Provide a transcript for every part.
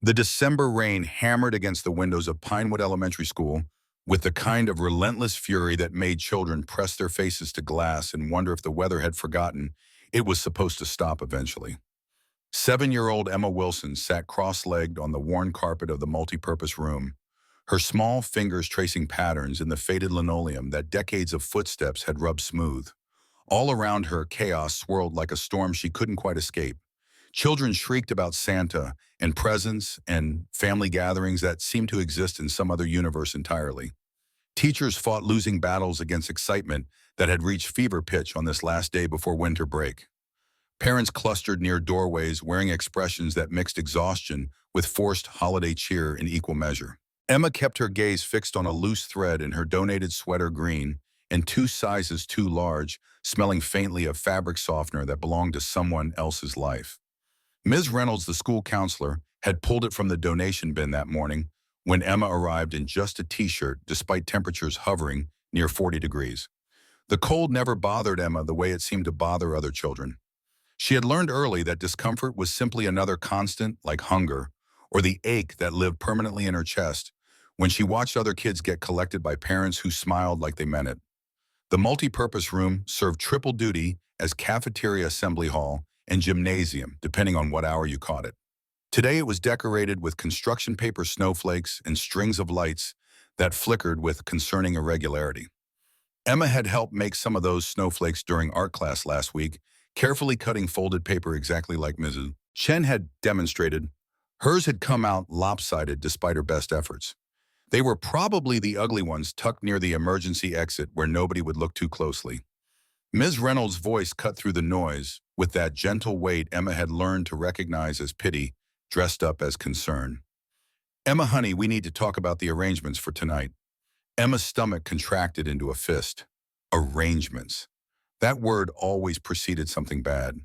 The December rain hammered against the windows of Pinewood Elementary School with the kind of relentless fury that made children press their faces to glass and wonder if the weather had forgotten it was supposed to stop eventually. 7-year-old Emma Wilson sat cross-legged on the worn carpet of the multipurpose room, her small fingers tracing patterns in the faded linoleum that decades of footsteps had rubbed smooth. All around her, chaos swirled like a storm she couldn't quite escape. Children shrieked about Santa and presents and family gatherings that seemed to exist in some other universe entirely. Teachers fought losing battles against excitement that had reached fever pitch on this last day before winter break. Parents clustered near doorways wearing expressions that mixed exhaustion with forced holiday cheer in equal measure. Emma kept her gaze fixed on a loose thread in her donated sweater green and 2 sizes too large, smelling faintly of fabric softener that belonged to someone else's life. Ms. Reynolds, the school counselor, had pulled it from the donation bin that morning when Emma arrived in just a t-shirt despite temperatures hovering near 40 degrees. The cold never bothered Emma the way it seemed to bother other children. She had learned early that discomfort was simply another constant, like hunger, or the ache that lived permanently in her chest when she watched other kids get collected by parents who smiled like they meant it. The multi-purpose room served triple duty as cafeteria, assembly hall, and gymnasium, depending on what hour you caught it. Today it was decorated with construction paper snowflakes and strings of lights that flickered with concerning irregularity. Emma had helped make some of those snowflakes during art class last week, carefully cutting folded paper exactly like Mrs. Chen had demonstrated. Hers had come out lopsided despite her best efforts. They were probably the ugly ones tucked near the emergency exit where nobody would look too closely. Ms. Reynolds' voice cut through the noise with that gentle weight Emma had learned to recognize as pity, dressed up as concern. "Emma, honey, we need to talk about the arrangements for tonight." Emma's stomach contracted into a fist. Arrangements. That word always preceded something bad.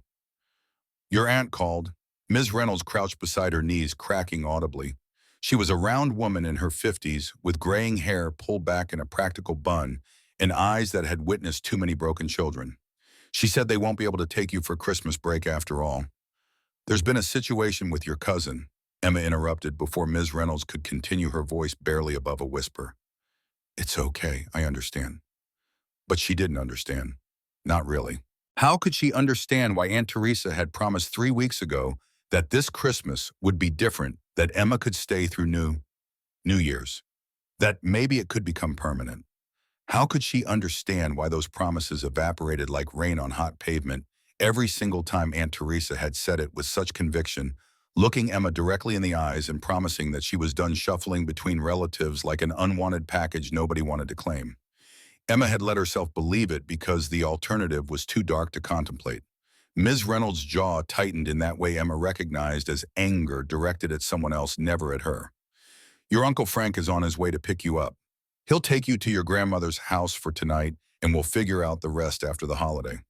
"Your aunt called." Ms. Reynolds crouched beside her knees, cracking audibly. She was a round woman in her 50s, with graying hair pulled back in a practical bun and eyes that had witnessed too many broken children. "She said they won't be able to take you for Christmas break after all." "There's been a situation with your cousin," Emma interrupted before Ms. Reynolds could continue, her voice barely above a whisper. "It's okay, I understand." But she didn't understand. Not really. How could she understand why Aunt Teresa had promised 3 weeks ago that this Christmas would be different, that Emma could stay through New Year's, that maybe it could become permanent? How could she understand why those promises evaporated like rain on hot pavement every single time Aunt Teresa had said it with such conviction, looking Emma directly in the eyes and promising that she was done shuffling between relatives like an unwanted package nobody wanted to claim? Emma had let herself believe it because the alternative was too dark to contemplate. Ms. Reynolds' jaw tightened in that way Emma recognized as anger directed at someone else, never at her. "Your Uncle Frank is on his way to pick you up. He'll take you to your grandmother's house for tonight, and we'll figure out the rest after the holiday."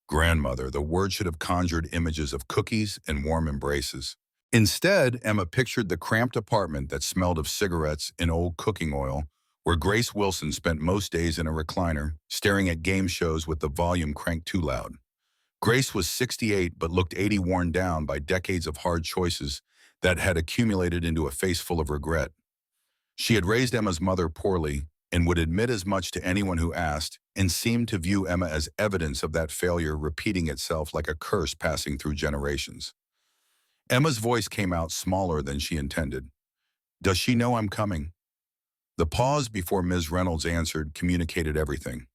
Grandmother, the word should have conjured images of cookies and warm embraces. Instead, Emma pictured the cramped apartment that smelled of cigarettes and old cooking oil, where Grace Wilson spent most days in a recliner, staring at game shows with the volume cranked too loud. Grace was 68 but looked 80, worn down by decades of hard choices that had accumulated into a face full of regret. She had raised Emma's mother poorly and would admit as much to anyone who asked, and seemed to view Emma as evidence of that failure repeating itself like a curse passing through generations. Emma's voice came out smaller than she intended. "Does she know I'm coming?" The pause before Ms. Reynolds answered communicated everything.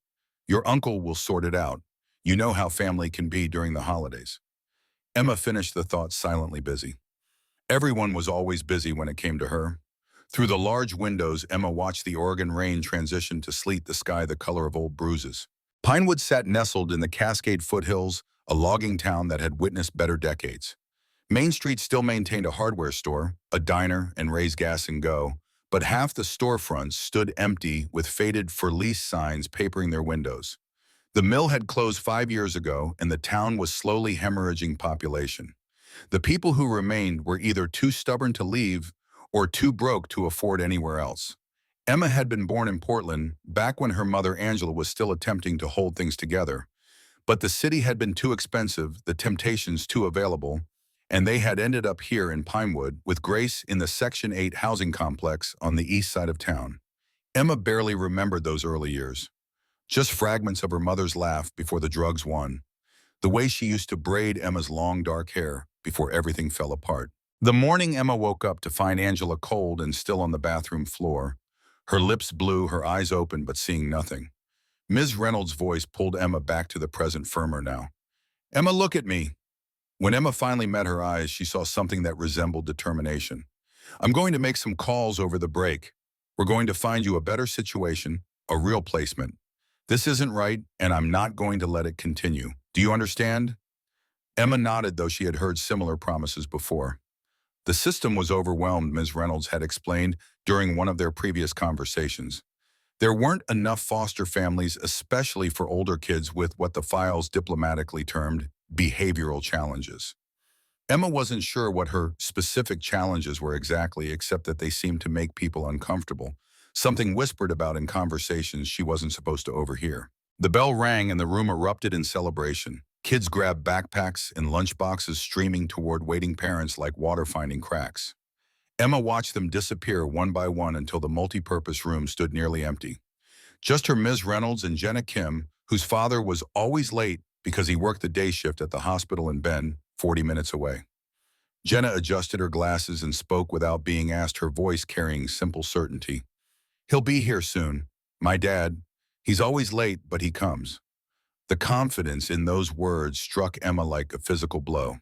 "Your uncle will sort it out. You know how family can be during the holidays." Emma finished the thought, silently busy. Everyone was always busy when it came to her. Through the large windows, Emma watched the Oregon rain transition to sleet, the sky the color of old bruises. Pinewood sat nestled in the Cascade foothills, a logging town that had witnessed better decades. Main Street still maintained a hardware store, a diner, and Ray's Gas and Go, but half the storefronts stood empty with faded "for lease" signs papering their windows. The mill had closed 5 years ago, and the town was slowly hemorrhaging population. The people who remained were either too stubborn to leave or too broke to afford anywhere else. Emma had been born in Portland, back when her mother Angela was still attempting to hold things together. But the city had been too expensive, the temptations too available, and they had ended up here in Pinewood with Grace in the Section 8 housing complex on the east side of town. Emma barely remembered those early years, just fragments of her mother's laugh before the drugs won, the way she used to braid Emma's long dark hair before everything fell apart. The morning Emma woke up to find Angela cold and still on the bathroom floor, her lips blue, her eyes open but seeing nothing. Ms. Reynolds' voice pulled Emma back to the present firmer now. "Emma, look at me." When Emma finally met her eyes, she saw something that resembled determination. "I'm going to make some calls over the break. We're going to find you a better situation, a real placement. This isn't right, and I'm not going to let it continue. Do you understand?" Emma nodded, though she had heard similar promises before. The system was overwhelmed, Ms. Reynolds had explained during one of their previous conversations. There weren't enough foster families, especially for older kids with what the files diplomatically termed behavioral challenges. Emma wasn't sure what her specific challenges were exactly, except that they seemed to make people uncomfortable, something whispered about in conversations she wasn't supposed to overhear. The bell rang and the room erupted in celebration. Kids grabbed backpacks and lunchboxes, streaming toward waiting parents like water finding cracks. Emma watched them disappear one by one until the multi-purpose room stood nearly empty. Just her Ms. Reynolds and Jenna Kim, whose father was always late because he worked the day shift at the hospital in Bend, 40 minutes away. Jenna adjusted her glasses and spoke without being asked, her voice carrying simple certainty. "He'll be here soon. My dad. He's always late, but he comes." The confidence in those words struck Emma like a physical blow.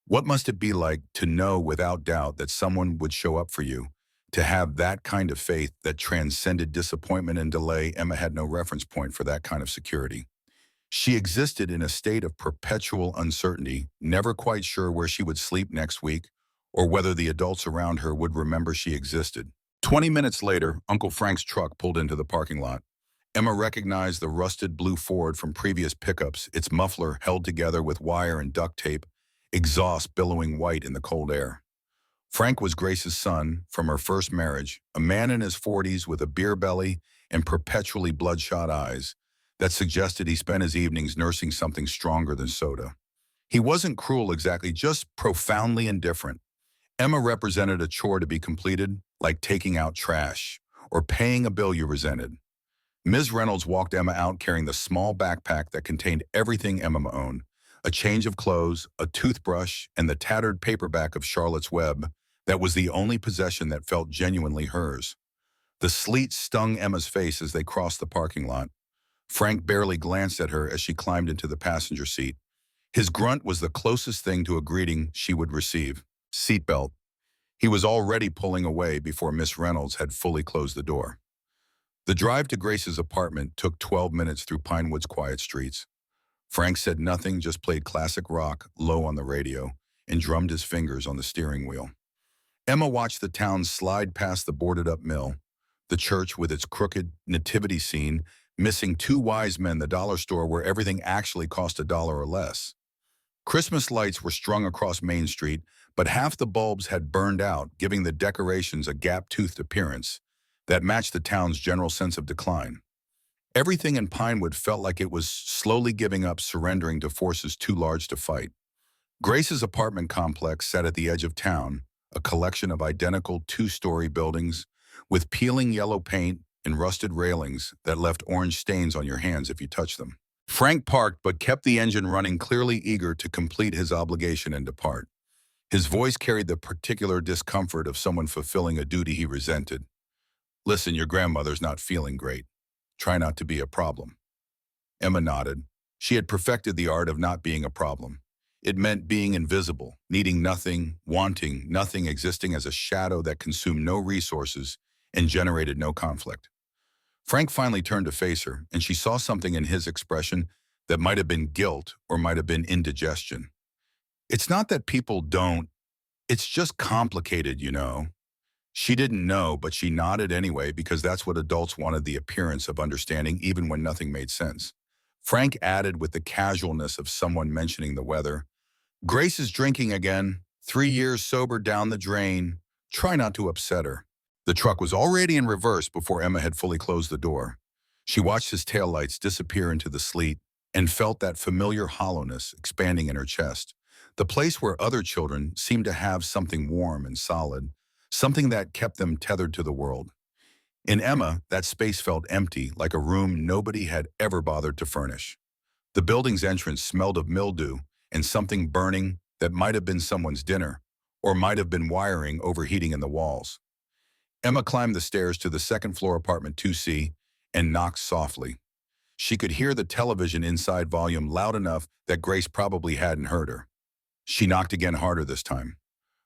What must it be like to know without doubt that someone would show up for you? To have that kind of faith that transcended disappointment and delay? Emma had no reference point for that kind of security. She existed in a state of perpetual uncertainty, never quite sure where she would sleep next week or whether the adults around her would remember she existed. 20 minutes later, Uncle Frank's truck pulled into the parking lot. Emma recognized the rusted blue Ford from previous pickups, its muffler held together with wire and duct tape, exhaust billowing white in the cold air. Frank was Grace's son from her first marriage, a man in his 40s with a beer belly and perpetually bloodshot eyes that suggested he spent his evenings nursing something stronger than soda. He wasn't cruel exactly, just profoundly indifferent. Emma represented a chore to be completed, like taking out trash or paying a bill you resented. Ms. Reynolds walked Emma out carrying the small backpack that contained everything Emma owned: a change of clothes, a toothbrush, and the tattered paperback of Charlotte's Web that was the only possession that felt genuinely hers. The sleet stung Emma's face as they crossed the parking lot. Frank barely glanced at her as she climbed into the passenger seat. His grunt was the closest thing to a greeting she would receive. Seatbelt. He was already pulling away before Miss Reynolds had fully closed the door. The drive to Grace's apartment took 12 minutes through Pinewood's quiet streets. Frank said nothing, just played classic rock low on the radio and drummed his fingers on the steering wheel. Emma watched the town slide past the boarded-up mill, the church with its crooked nativity scene, missing two wise men, the dollar store where everything actually cost $1 or less. Christmas lights were strung across Main Street, but half the bulbs had burned out, giving the decorations a gap-toothed appearance that matched the town's general sense of decline. Everything in Pinewood felt like it was slowly giving up, surrendering to forces too large to fight. Grace's apartment complex sat at the edge of town, a collection of identical two-story buildings with peeling yellow paint and rusted railings that left orange stains on your hands if you touched them. Frank parked but kept the engine running, clearly eager to complete his obligation and depart. His voice carried the particular discomfort of someone fulfilling a duty he resented. "Listen, your grandmother's not feeling great. Try not to be a problem." Emma nodded. She had perfected the art of not being a problem. It meant being invisible, needing nothing, wanting nothing, existing as a shadow that consumed no resources and generated no conflict. Frank finally turned to face her, and she saw something in his expression that might have been guilt or might have been indigestion. "It's not that people don't, it's just complicated, you know." She didn't know, but she nodded anyway because that's what adults wanted, the appearance of understanding even when nothing made sense. Frank added with the casualness of someone mentioning the weather, "Grace is drinking again. 3 years sober down the drain. Try not to upset her." The truck was already in reverse before Emma had fully closed the door. She watched his taillights disappear into the sleet and felt that familiar hollowness expanding in her chest. the place where other children seemed to have something warm and solid, something that kept them tethered to the world. In Emma, that space felt empty, like a room nobody had ever bothered to furnish. The building's entrance smelled of mildew and something burning that might have been someone's dinner, or might have been wiring overheating in the walls. Emma climbed the stairs to the second-floor apartment 2C and knocked softly. She could hear the television inside volume loud enough that Grace probably hadn't heard her. She knocked again harder this time.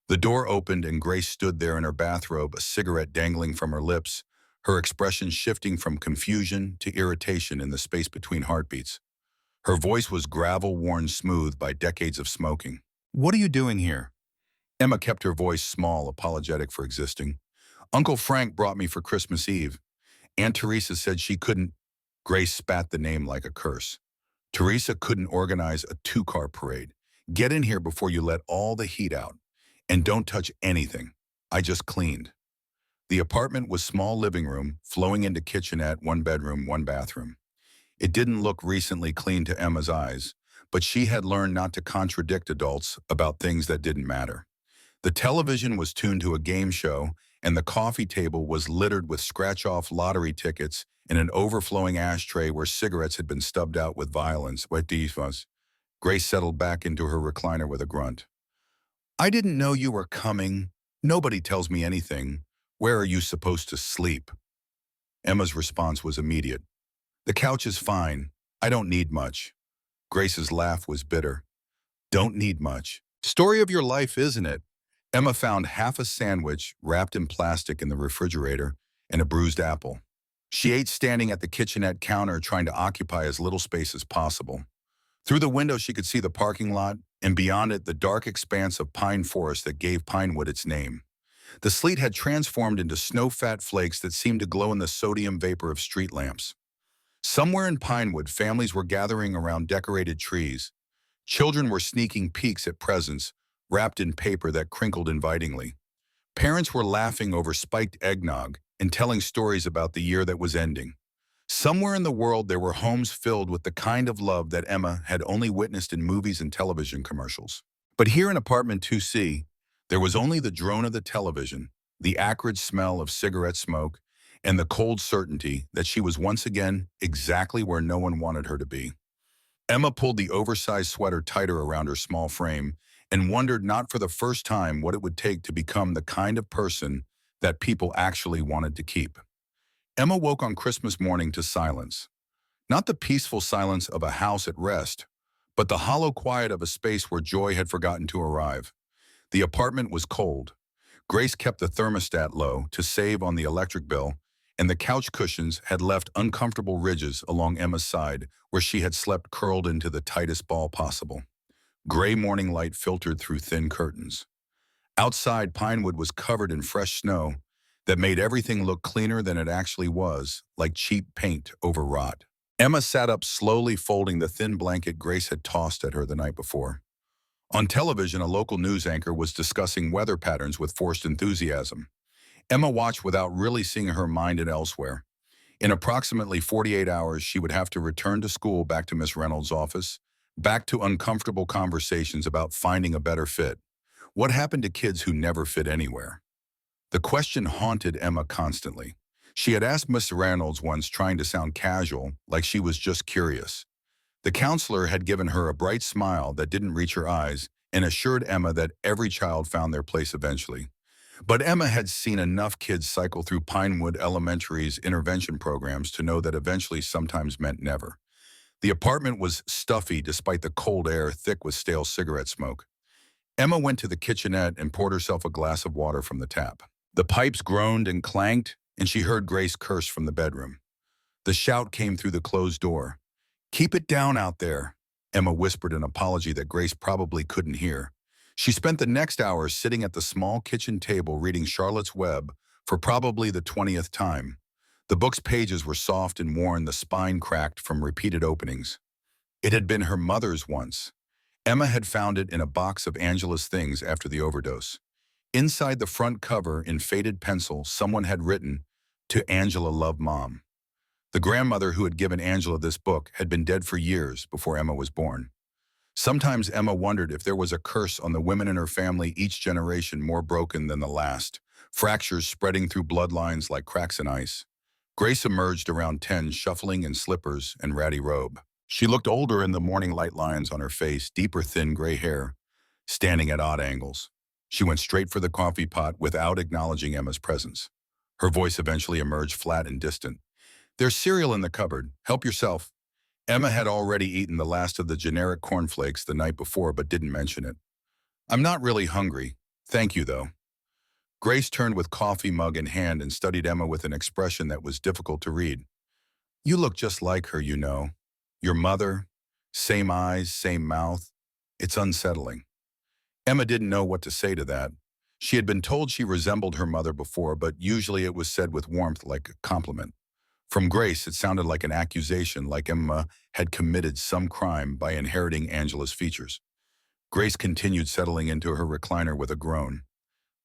The door opened and Grace stood there in her bathrobe, a cigarette dangling from her lips, her expression shifting from confusion to irritation in the space between heartbeats. Her voice was gravel-worn smooth by decades of smoking. "What are you doing here?" Emma kept her voice small, apologetic for existing. "Uncle Frank brought me for Christmas Eve. Aunt Teresa said she couldn't." Grace spat the name like a curse. "Teresa couldn't organize a two-car parade. Get in here before you let all the heat out. And don't touch anything. I just cleaned." The apartment was small living room, flowing into kitchenette, one bedroom, one bathroom. It didn't look recently clean to Emma's eyes, but she had learned not to contradict adults about things that didn't matter. The television was tuned to a game show, and the coffee table was littered with scratch-off lottery tickets and an overflowing ashtray where cigarettes had been stubbed out with violence. What these was. Grace settled back into her recliner with a grunt. "I didn't know you were coming. Nobody tells me anything. Where are you supposed to sleep?" Emma's response was immediate. "The couch is fine. I don't need much." Grace's laugh was bitter. "Don't need much. Story of your life, isn't it?" Emma found half a sandwich wrapped in plastic in the refrigerator and a bruised apple. She ate standing at the kitchenette counter, trying to occupy as little space as possible. Through the window, she could see the parking lot, and beyond it, the dark expanse of pine forest that gave Pinewood its name. The sleet had transformed into snow-fat flakes that seemed to glow in the sodium vapor of street lamps. Somewhere in Pinewood, families were gathering around decorated trees. Children were sneaking peeks at presents, wrapped in paper that crinkled invitingly. Parents were laughing over spiked eggnog and telling stories about the year that was ending. Somewhere in the world, there were homes filled with the kind of love that Emma had only witnessed in movies and television commercials. But here in apartment 2C, there was only the drone of the television, the acrid smell of cigarette smoke, and the cold certainty that she was once again exactly where no one wanted her to be. Emma pulled the oversized sweater tighter around her small frame and wondered not for the first time what it would take to become the kind of person that people actually wanted to keep. Emma woke on Christmas morning to silence. Not the peaceful silence of a house at rest, but the hollow quiet of a space where joy had forgotten to arrive. The apartment was cold. Grace kept the thermostat low to save on the electric bill, and the couch cushions had left uncomfortable ridges along Emma's side where she had slept curled into the tightest ball possible. Gray morning light filtered through thin curtains. Outside, Pinewood was covered in fresh snow that made everything look cleaner than it actually was, like cheap paint over rot. Emma sat up slowly, folding the thin blanket Grace had tossed at her the night before. On television, a local news anchor was discussing weather patterns with forced enthusiasm. Emma watched without really seeing her mind elsewhere. In approximately 48 hours, she would have to return to school, back to Miss Reynolds' office, back to uncomfortable conversations about finding a better fit. What happened to kids who never fit anywhere? The question haunted Emma constantly. She had asked Miss Reynolds once, trying to sound casual, like she was just curious. The counselor had given her a bright smile that didn't reach her eyes and assured Emma that every child found their place eventually. But Emma had seen enough kids cycle through Pinewood Elementary's intervention programs to know that eventually sometimes meant never. The apartment was stuffy despite the cold air thick with stale cigarette smoke. Emma went to the kitchenette and poured herself a glass of water from the tap. The pipes groaned and clanked, and she heard Grace curse from the bedroom. The shout came through the closed door. "Keep it down out there," Emma whispered an apology that Grace probably couldn't hear. She spent the next hour sitting at the small kitchen table reading Charlotte's Web for probably the 20th time. The book's pages were soft and worn, the spine cracked from repeated openings. It had been her mother's once. Emma had found it in a box of Angela's things after the overdose. Inside the front cover, in faded pencil, someone had written, "To Angela, love, Mom." The grandmother who had given Angela this book had been dead for years before Emma was born. Sometimes Emma wondered if there was a curse on the women in her family, each generation more broken than the last, fractures spreading through bloodlines like cracks in ice. Grace emerged around 10, shuffling in slippers and ratty robe. She looked older in the morning light lines on her face, deeper thin gray hair, standing at odd angles. She went straight for the coffee pot without acknowledging Emma's presence. Her voice eventually emerged flat and distant. "There's cereal in the cupboard. Help yourself." Emma had already eaten the last of the generic cornflakes the night before but didn't mention it. "I'm not really hungry. Thank you, though." Grace turned with coffee mug in hand and studied Emma with an expression that was difficult to read. "You look just like her, you know. Your mother, same eyes, same mouth. It's unsettling." Emma didn't know what to say to that. She had been told she resembled her mother before, but usually it was said with warmth like a compliment. From Grace, it sounded like an accusation, like Emma had committed some crime by inheriting Angela's features. Grace continued, settling into her recliner with a groan.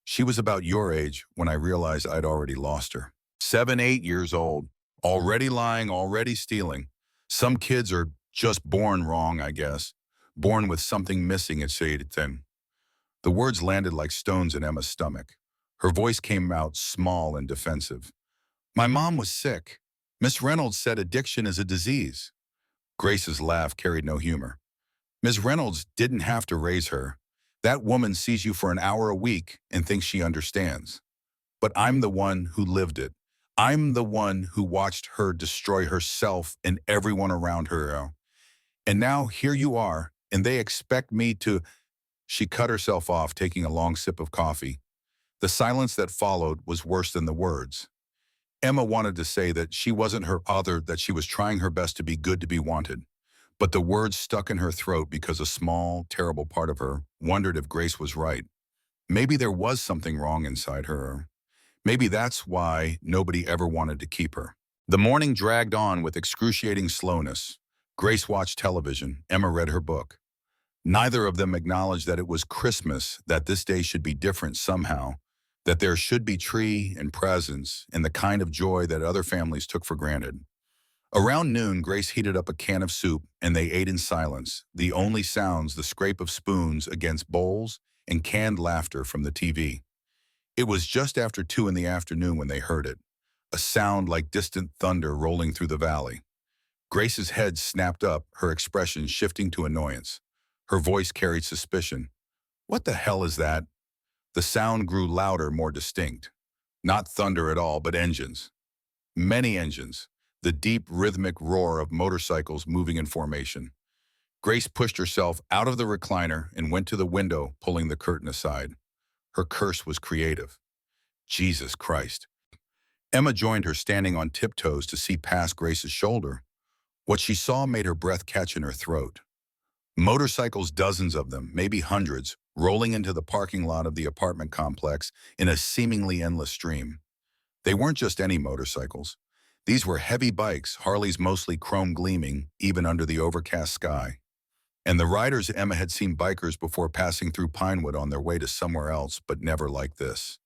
"She was about your age when I realized I'd already lost her. 7, 8 years old. Already lying, already stealing. Some kids are just born wrong, I guess. Born with something missing," it said then. The words landed like stones in Emma's stomach. Her voice came out small and defensive. "My mom was sick. Miss Reynolds said addiction is a disease." Grace's laugh carried no humor. "Miss Reynolds didn't have to raise her. That woman sees you for an hour a week and thinks she understands. But I'm the one who lived it. I'm the one who watched her destroy herself and everyone around her. And now here you are, and they expect me to—" She cut herself off, taking a long sip of coffee. The silence that followed was worse than the words. Emma wanted to say that she wasn't her other, that she was trying her best to be good, to be wanted. But the words stuck in her throat because a small, terrible part of her wondered if Grace was right. Maybe there was something wrong inside her. Maybe that's why nobody ever wanted to keep her. The morning dragged on with excruciating slowness. Grace watched television. Emma read her book. Neither of them acknowledged that it was Christmas, that this day should be different somehow, that there should be tree and presents and the kind of joy that other families took for granted. Around noon, Grace heated up a can of soup, and they ate in silence, the only sounds the scrape of spoons against bowls and canned laughter from the TV. It was just after 2 in the afternoon when they heard it, a sound like distant thunder rolling through the valley. Grace's head snapped up, her expression shifting to annoyance. Her voice carried suspicion. "What the hell is that?" The sound grew louder, more distinct. Not thunder at all, but engines. Many engines. The deep, rhythmic roar of motorcycles moving in formation. Grace pushed herself out of the recliner and went to the window, pulling the curtain aside. Her curse was creative. Jesus Christ. Emma joined her, standing on tiptoes to see past Grace's shoulder. What she saw made her breath catch in her throat. Motorcycles, dozens of them, maybe hundreds, rolling into the parking lot of the apartment complex in a seemingly endless stream. They weren't just any motorcycles. These were heavy bikes, Harleys mostly chrome gleaming, even under the overcast sky. And the riders, Emma had seen bikers before passing through Pinewood on their way to somewhere else, but never like this.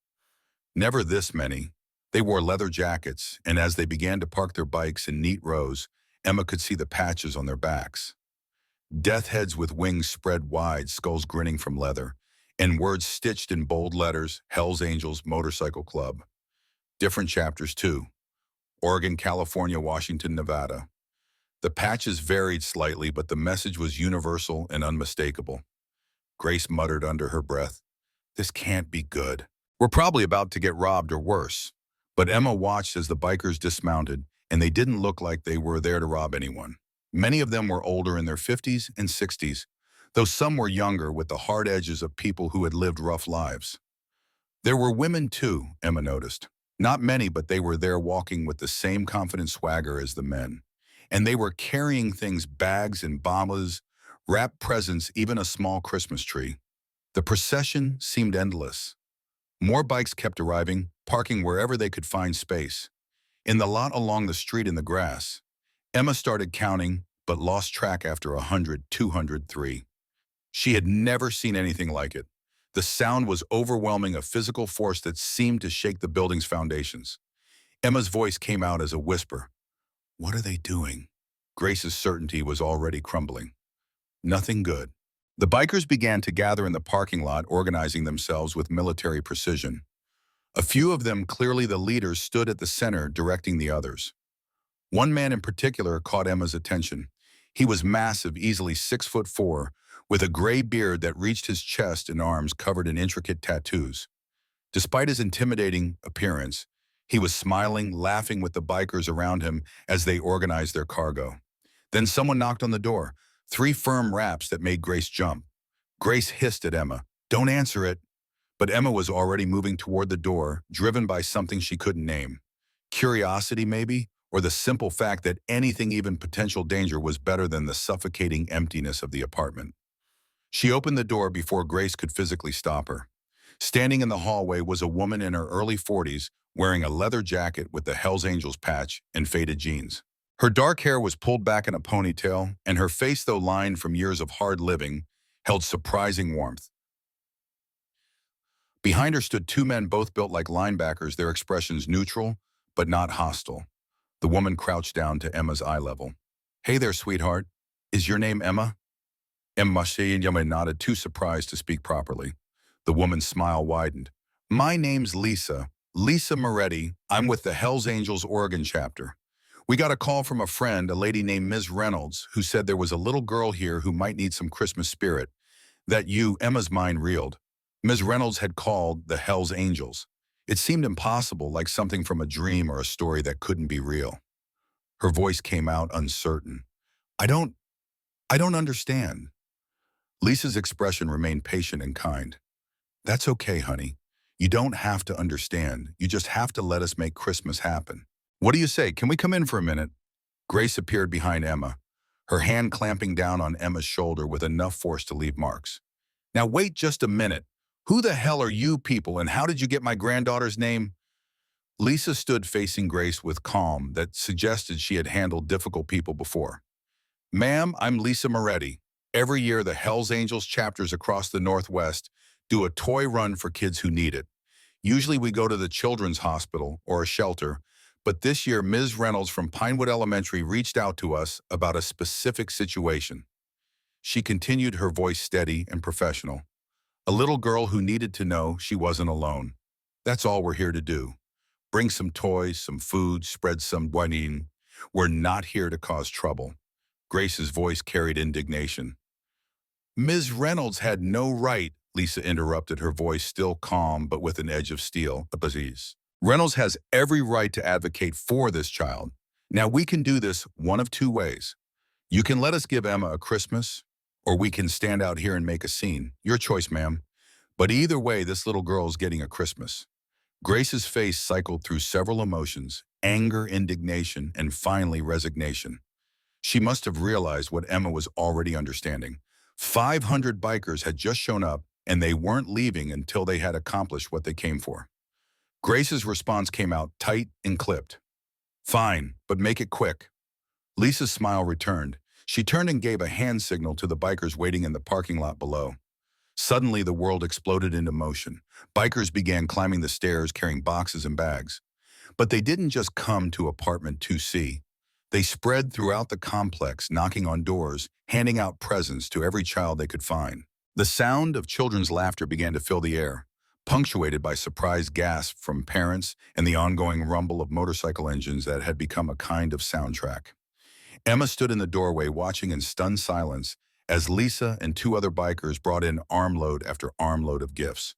Never this many. They wore leather jackets, and as they began to park their bikes in neat rows, Emma could see the patches on their backs. Death heads with wings spread wide, skulls grinning from leather, and words stitched in bold letters, Hell's Angels Motorcycle Club. Different chapters, too. Oregon, California, Washington, Nevada. The patches varied slightly, but the message was universal and unmistakable. Grace muttered under her breath, "This can't be good. We're probably about to get robbed or worse." But Emma watched as the bikers dismounted, and they didn't look like they were there to rob anyone. Many of them were older, in their 50s and 60s, though some were younger, with the hard edges of people who had lived rough lives. There were women too, Emma noticed. Not many, but they were there, walking with the same confident swagger as the men. And they were carrying things, bags and bombas, wrapped presents, even a small Christmas tree. The procession seemed endless. More bikes kept arriving, parking wherever they could find space. In the lot along the street, in the grass, Emma started counting, but lost track after 100, 200, 3. She had never seen anything like it. The sound was overwhelming, a physical force that seemed to shake the building's foundations. Emma's voice came out as a whisper. "What are they doing?" Grace's certainty was already crumbling. "Nothing good." The bikers began to gather in the parking lot, organizing themselves with military precision. A few of them, clearly the leaders, stood at the center, directing the others. One man in particular caught Emma's attention. He was massive, easily 6'4", with a gray beard that reached his chest and arms covered in intricate tattoos. Despite his intimidating appearance, he was smiling, laughing with the bikers around him as they organized their cargo. Then someone knocked on the door, 3 firm raps that made Grace jump. Grace hissed at Emma, "Don't answer it." But Emma was already moving toward the door, driven by something she couldn't name. Curiosity, maybe? Or the simple fact that anything, even potential danger, was better than the suffocating emptiness of the apartment. She opened the door before Grace could physically stop her. Standing in the hallway was a woman in her early 40s, wearing a leather jacket with the Hells Angels patch and faded jeans. Her dark hair was pulled back in a ponytail, and her face, though lined from years of hard living, held surprising warmth. Behind her stood 2 men, both built like linebackers, their expressions neutral, but not hostile. The woman crouched down to Emma's eye level. "Hey there, sweetheart. Is your name Emma?" Emma nodded, too surprised to speak properly. The woman's smile widened. "My name's Lisa. Lisa Moretti. I'm with the Hells Angels Oregon chapter. We got a call from a friend, a lady named Ms. Reynolds, who said there was a little girl here who might need some Christmas spirit. That you," Emma's mind reeled. Ms. Reynolds had called the Hells Angels. It seemed impossible, like something from a dream or a story that couldn't be real. Her voice came out uncertain. I don't understand." Lisa's expression remained patient and kind. "That's okay, honey. You don't have to understand. You just have to let us make Christmas happen. What do you say? Can we come in for a minute?" Grace appeared behind Emma, her hand clamping down on Emma's shoulder with enough force to leave marks. "Now wait just a minute. Who the hell are you people, and how did you get my granddaughter's name?" Lisa stood facing Grace with calm that suggested she had handled difficult people before. "Ma'am, I'm Lisa Moretti. Every year, the Hells Angels chapters across the Northwest do a toy run for kids who need it. Usually we go to the children's hospital or a shelter, but this year Ms. Reynolds from Pinewood Elementary reached out to us about a specific situation." She continued, her voice steady and professional. "A little girl who needed to know she wasn't alone. That's all we're here to do. Bring some toys, some food, spread some guanine. We're not here to cause trouble." Grace's voice carried indignation. "Ms. Reynolds had no right," Lisa interrupted, her voice still calm but with an edge of steel. "Reynolds has every right to advocate for this child. Now we can do this one of 2 ways. You can let us give Emma a Christmas, or we can stand out here and make a scene. Your choice, ma'am. But either way, this little girl's getting a Christmas." Grace's face cycled through several emotions: anger, indignation, and finally resignation. She must have realized what Emma was already understanding. 500 bikers had just shown up, and they weren't leaving until they had accomplished what they came for. Grace's response came out tight and clipped. "Fine, but make it quick." Lisa's smile returned. She turned and gave a hand signal to the bikers waiting in the parking lot below. Suddenly, the world exploded into motion. Bikers began climbing the stairs carrying boxes and bags. But they didn't just come to apartment 2C. They spread throughout the complex, knocking on doors, handing out presents to every child they could find. The sound of children's laughter began to fill the air, punctuated by surprised gasps from parents and the ongoing rumble of motorcycle engines that had become a kind of soundtrack. Emma stood in the doorway watching in stunned silence as Lisa and 2 other bikers brought in armload after armload of gifts.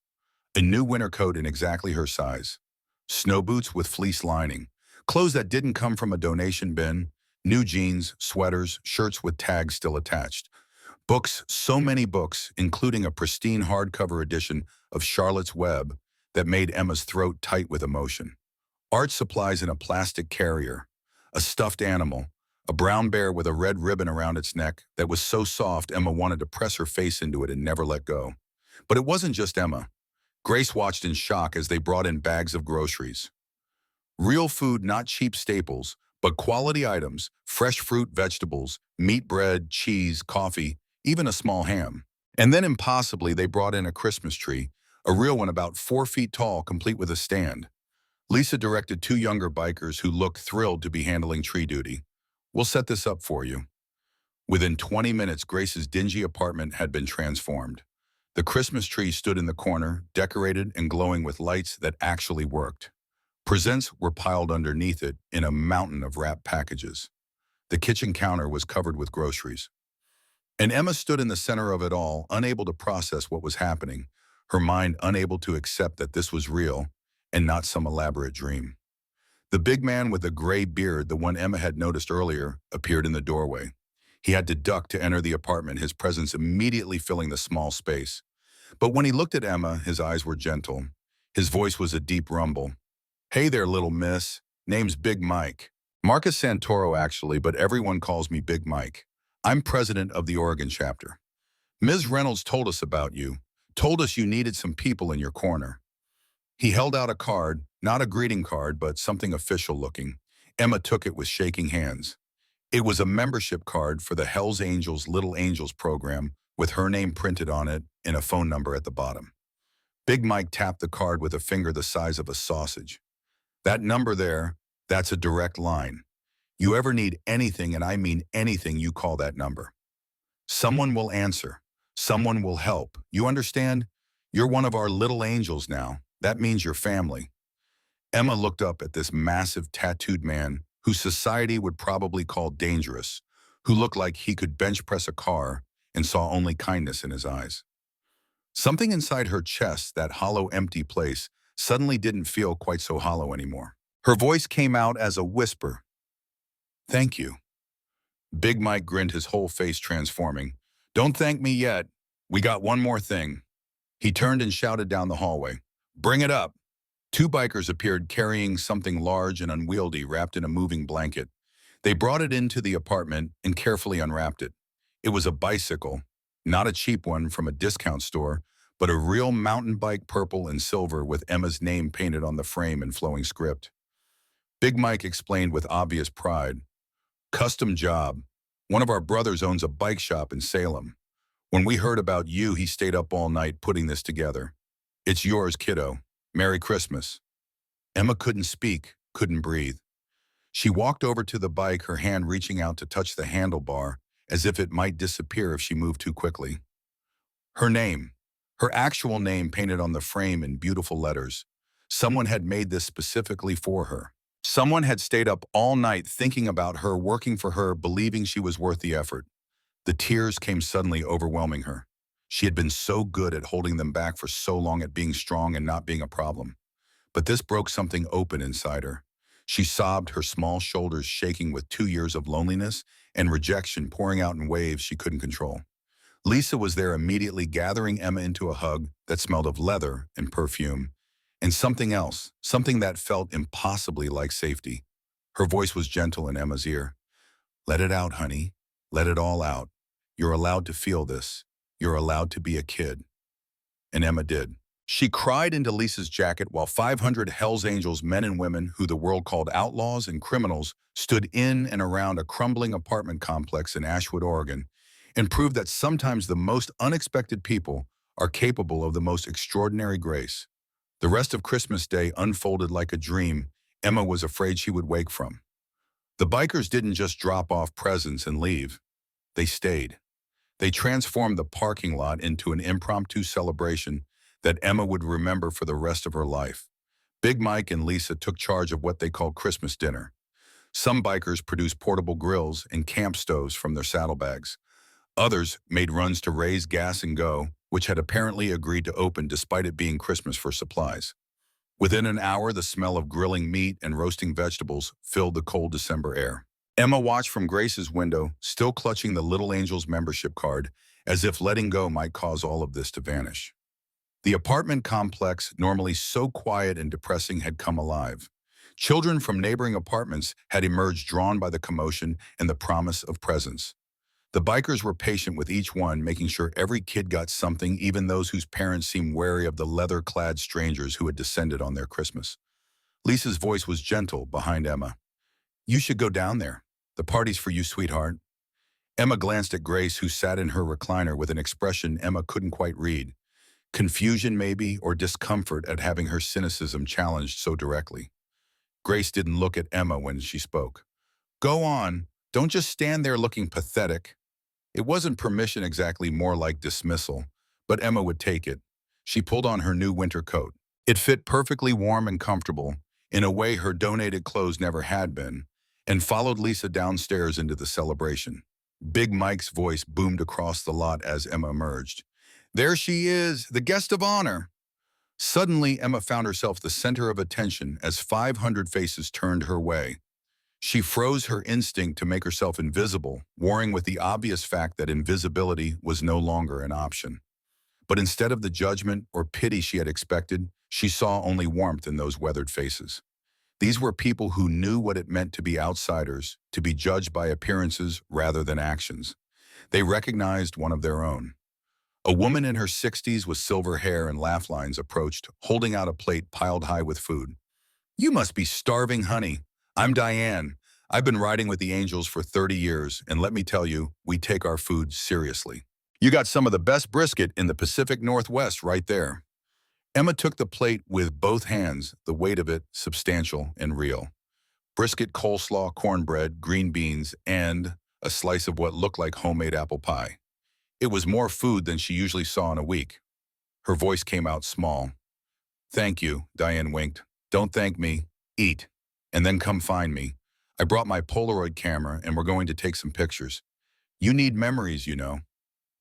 A new winter coat in exactly her size, snow boots with fleece lining, clothes that didn't come from a donation bin, new jeans, sweaters, shirts with tags still attached. Books, so many books, including a pristine hardcover edition of Charlotte's Web that made Emma's throat tight with emotion. Art supplies in a plastic carrier, a stuffed animal, a brown bear with a red ribbon around its neck that was so soft Emma wanted to press her face into it and never let go. But it wasn't just Emma. Grace watched in shock as they brought in bags of groceries. Real food, not cheap staples, but quality items: fresh fruit, vegetables, meat, bread, cheese, coffee, even a small ham. And then impossibly, they brought in a Christmas tree, a real one about 4 feet tall, complete with a stand. Lisa directed 2 younger bikers who looked thrilled to be handling tree duty. "We'll set this up for you." Within 20 minutes, Grace's dingy apartment had been transformed. The Christmas tree stood in the corner, decorated and glowing with lights that actually worked. Presents were piled underneath it in a mountain of wrapped packages. The kitchen counter was covered with groceries. And Emma stood in the center of it all, unable to process what was happening, her mind unable to accept that this was real and not some elaborate dream. The big man with the gray beard, the one Emma had noticed earlier, appeared in the doorway. He had to duck to enter the apartment, his presence immediately filling the small space. But when he looked at Emma, his eyes were gentle. His voice was a deep rumble. "Hey there, little miss. Name's Big Mike. Marcus Santoro, actually, but everyone calls me Big Mike. I'm president of the Oregon chapter. Ms. Reynolds told us about you, told us you needed some people in your corner." He held out a card, not a greeting card, but something official looking. Emma took it with shaking hands. It was a membership card for the Hells Angels Little Angels program with her name printed on it and a phone number at the bottom. Big Mike tapped the card with a finger the size of a sausage. "That number there, that's a direct line. You ever need anything, and I mean anything, you call that number. Someone will answer. Someone will help. You understand? You're one of our little angels now. That means your family." Emma looked up at this massive tattooed man who society would probably call dangerous, who looked like he could bench press a car, and saw only kindness in his eyes. Something inside her chest, that hollow, empty place, suddenly didn't feel quite so hollow anymore. Her voice came out as a whisper. "Thank you." Big Mike grinned, his whole face transforming. "Don't thank me yet. We got one more thing." He turned and shouted down the hallway. "Bring it up." Two bikers appeared carrying something large and unwieldy wrapped in a moving blanket. They brought it into the apartment and carefully unwrapped it. It was a bicycle, not a cheap one from a discount store, but a real mountain bike, purple and silver, with Emma's name painted on the frame in flowing script. Big Mike explained with obvious pride. "Custom job. One of our brothers owns a bike shop in Salem. When we heard about you, he stayed up all night putting this together. It's yours, kiddo. Merry Christmas." Emma couldn't speak, couldn't breathe. She walked over to the bike, her hand reaching out to touch the handlebar, as if it might disappear if she moved too quickly. Her name, her actual name painted on the frame in beautiful letters. Someone had made this specifically for her. Someone had stayed up all night thinking about her, working for her, believing she was worth the effort. The tears came suddenly overwhelming her. She had been so good at holding them back for so long, at being strong and not being a problem. But this broke something open inside her. She sobbed, her small shoulders shaking with 2 years of loneliness and rejection pouring out in waves she couldn't control. Lisa was there immediately, gathering Emma into a hug that smelled of leather and perfume, and something else, something that felt impossibly like safety. Her voice was gentle in Emma's ear. "Let it out, honey. Let it all out. You're allowed to feel this. You're allowed to be a kid." And Emma did. She cried into Lisa's jacket while 500 Hells Angels, men and women who the world called outlaws and criminals, stood in and around a crumbling apartment complex in Ashwood, Oregon, and proved that sometimes the most unexpected people are capable of the most extraordinary grace. The rest of Christmas Day unfolded like a dream Emma was afraid she would wake from. The bikers didn't just drop off presents and leave. They stayed. They transformed the parking lot into an impromptu celebration that Emma would remember for the rest of her life. Big Mike and Lisa took charge of what they called Christmas dinner. Some bikers produced portable grills and camp stoves from their saddlebags. Others made runs to raise Gas and Go, which had apparently agreed to open despite it being Christmas, for supplies. Within an hour, the smell of grilling meat and roasting vegetables filled the cold December air. Emma watched from Grace's window, still clutching the Little Angels membership card, as if letting go might cause all of this to vanish. The apartment complex, normally so quiet and depressing, had come alive. Children from neighboring apartments had emerged, drawn by the commotion and the promise of presents. The bikers were patient with each one, making sure every kid got something, even those whose parents seemed wary of the leather-clad strangers who had descended on their Christmas. Lisa's voice was gentle behind Emma. "You should go down there. The party's for you, sweetheart." Emma glanced at Grace, who sat in her recliner with an expression Emma couldn't quite read. Confusion, maybe, or discomfort at having her cynicism challenged so directly. Grace didn't look at Emma when she spoke. "Go on. Don't just stand there looking pathetic." It wasn't permission exactly, more like dismissal, but Emma would take it. She pulled on her new winter coat. It fit perfectly warm and comfortable, in a way her donated clothes never had been, and followed Lisa downstairs into the celebration. Big Mike's voice boomed across the lot as Emma emerged. There she is, the guest of honor. Suddenly, Emma found herself the center of attention as 500 faces turned her way. She froze, her instinct to make herself invisible, warring with the obvious fact that invisibility was no longer an option. But instead of the judgment or pity she had expected, she saw only warmth in those weathered faces. These were people who knew what it meant to be outsiders, to be judged by appearances rather than actions. They recognized one of their own. A woman in her 60s with silver hair and laugh lines approached, holding out a plate piled high with food. You must be starving, honey. I'm Diane. I've been riding with the angels for 30 years, and let me tell you, we take our food seriously. You got some of the best brisket in the Pacific Northwest right there. Emma took the plate with both hands, the weight of it substantial and real. Brisket, coleslaw, cornbread, green beans, and a slice of what looked like homemade apple pie. It was more food than she usually saw in a week. Her voice came out small. Thank you, Diane winked. Don't thank me. Eat. And then come find me. I brought my Polaroid camera and we're going to take some pictures. You need memories, you know.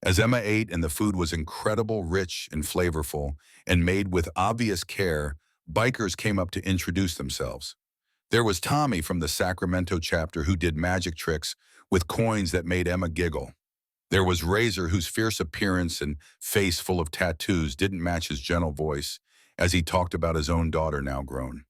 As Emma ate and the food was incredible, rich and flavorful, and made with obvious care, bikers came up to introduce themselves. There was Tommy from the Sacramento chapter who did magic tricks with coins that made Emma giggle. There was Razor, whose fierce appearance and face full of tattoos didn't match his gentle voice as he talked about his own daughter now grown.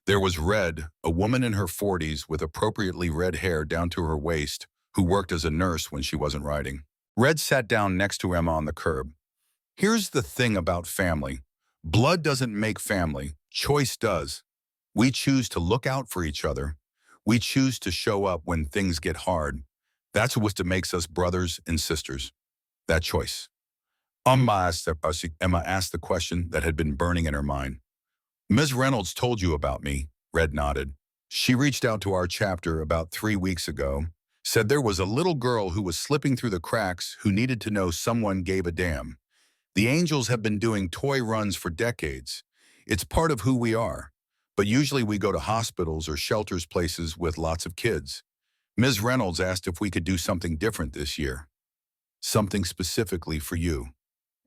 There was Red, a woman in her 40s with appropriately red hair down to her waist, who worked as a nurse when she wasn't riding. Red sat down next to Emma on the curb. Here's the thing about family. Blood doesn't make family. Choice does. We choose to look out for each other. We choose to show up when things get hard. That's what makes us brothers and sisters. That choice. Emma asked the question that had been burning in her mind. Ms. Reynolds told you about me, Red nodded. She reached out to our chapter about 3 weeks ago, said there was a little girl who was slipping through the cracks who needed to know someone gave a damn. The Angels have been doing toy runs for decades. It's part of who we are, but usually we go to hospitals or shelters, places with lots of kids. Ms. Reynolds asked if we could do something different this year. Something specifically for you.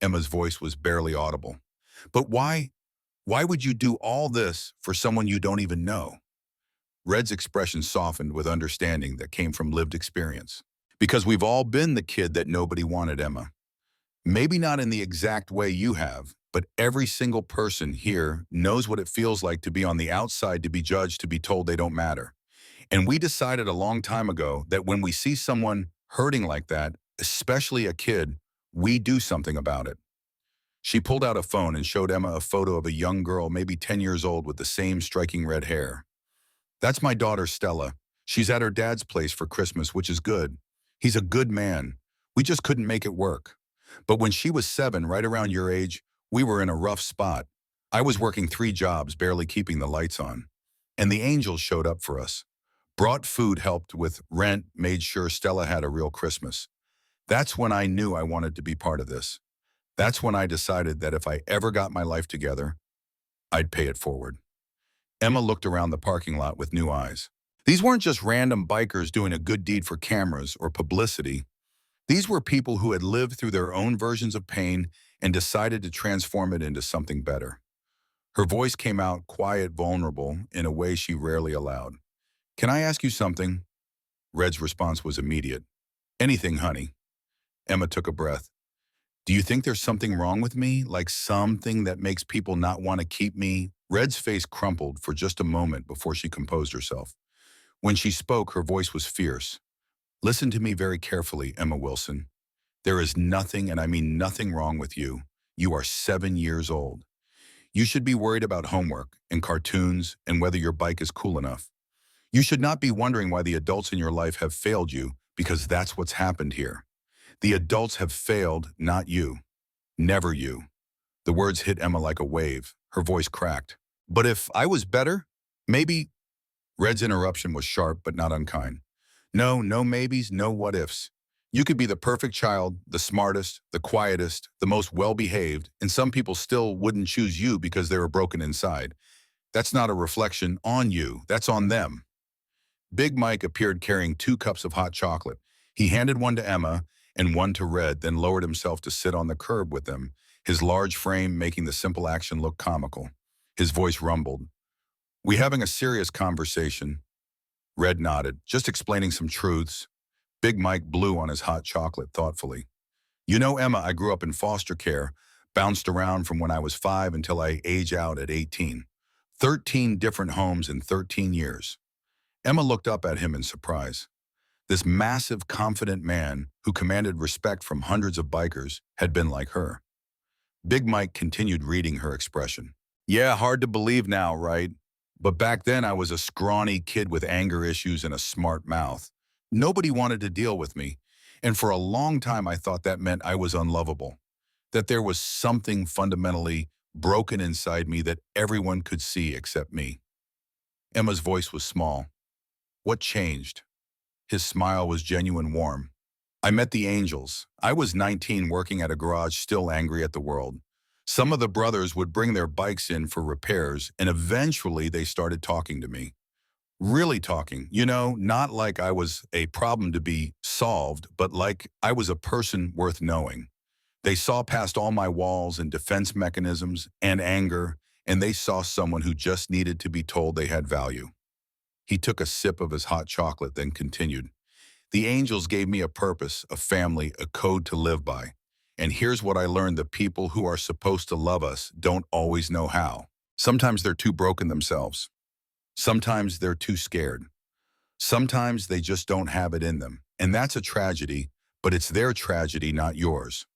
Emma's voice was barely audible. But why? Why would you do all this for someone you don't even know? Red's expression softened with understanding that came from lived experience. Because we've all been the kid that nobody wanted, Emma. Maybe not in the exact way you have, but every single person here knows what it feels like to be on the outside, to be judged, to be told they don't matter. And we decided a long time ago that when we see someone hurting like that, especially a kid, we do something about it. She pulled out a phone and showed Emma a photo of a young girl, maybe 10 years old, with the same striking red hair. That's my daughter, Stella. She's at her dad's place for Christmas, which is good. He's a good man. We just couldn't make it work. But when she was 7, right around your age, we were in a rough spot. I was working 3 jobs, barely keeping the lights on. And the Angels showed up for us. Brought food, helped with rent, made sure Stella had a real Christmas. That's when I knew I wanted to be part of this. That's when I decided that if I ever got my life together, I'd pay it forward. Emma looked around the parking lot with new eyes. These weren't just random bikers doing a good deed for cameras or publicity. These were people who had lived through their own versions of pain and decided to transform it into something better. Her voice came out quiet, vulnerable, in a way she rarely allowed. Can I ask you something? Red's response was immediate. Anything, honey. Emma took a breath. Do you think there's something wrong with me, like something that makes people not want to keep me? Red's face crumpled for just a moment before she composed herself. When she spoke, her voice was fierce. Listen to me very carefully, Emma Wilson. There is nothing, and I mean nothing, wrong with you. You are 7 years old. You should be worried about homework and cartoons and whether your bike is cool enough. You should not be wondering why the adults in your life have failed you, because that's what's happened here. The adults have failed, not you. Never you. The words hit Emma like a wave. Her voice cracked. But if I was better, maybe... Red's interruption was sharp but not unkind. No maybes, no what ifs. You could be the perfect child, the smartest, the quietest, the most well-behaved, and some people still wouldn't choose you because they were broken inside. That's not a reflection on you, that's on them. Big Mike appeared carrying 2 cups of hot chocolate. He handed one to Emma and one to Red, then lowered himself to sit on the curb with them, his large frame making the simple action look comical. His voice rumbled. "We having a serious conversation?" Red nodded, just explaining some truths. Big Mike blew on his hot chocolate thoughtfully. "You know, Emma, I grew up in foster care, bounced around from when I was 5 until I age out at 18. 13 different homes in 13 years. Emma looked up at him in surprise. This massive, confident man who commanded respect from hundreds of bikers had been like her. Big Mike continued reading her expression. "Yeah, hard to believe now, right? But back then I was a scrawny kid with anger issues and a smart mouth. Nobody wanted to deal with me, and for a long time I thought that meant I was unlovable, that there was something fundamentally broken inside me that everyone could see except me." Emma's voice was small. "What changed?" His smile was genuine warm. "I met the angels. I was 19 working at a garage still angry at the world. Some of the brothers would bring their bikes in for repairs, and eventually they started talking to me. Really talking, not like I was a problem to be solved, but like I was a person worth knowing. They saw past all my walls and defense mechanisms and anger, and they saw someone who just needed to be told they had value." He took a sip of his hot chocolate, then continued. "The angels gave me a purpose, a family, a code to live by. And here's what I learned: the people who are supposed to love us don't always know how. Sometimes they're too broken themselves. Sometimes they're too scared. Sometimes they just don't have it in them. And that's a tragedy, but it's their tragedy, not yours."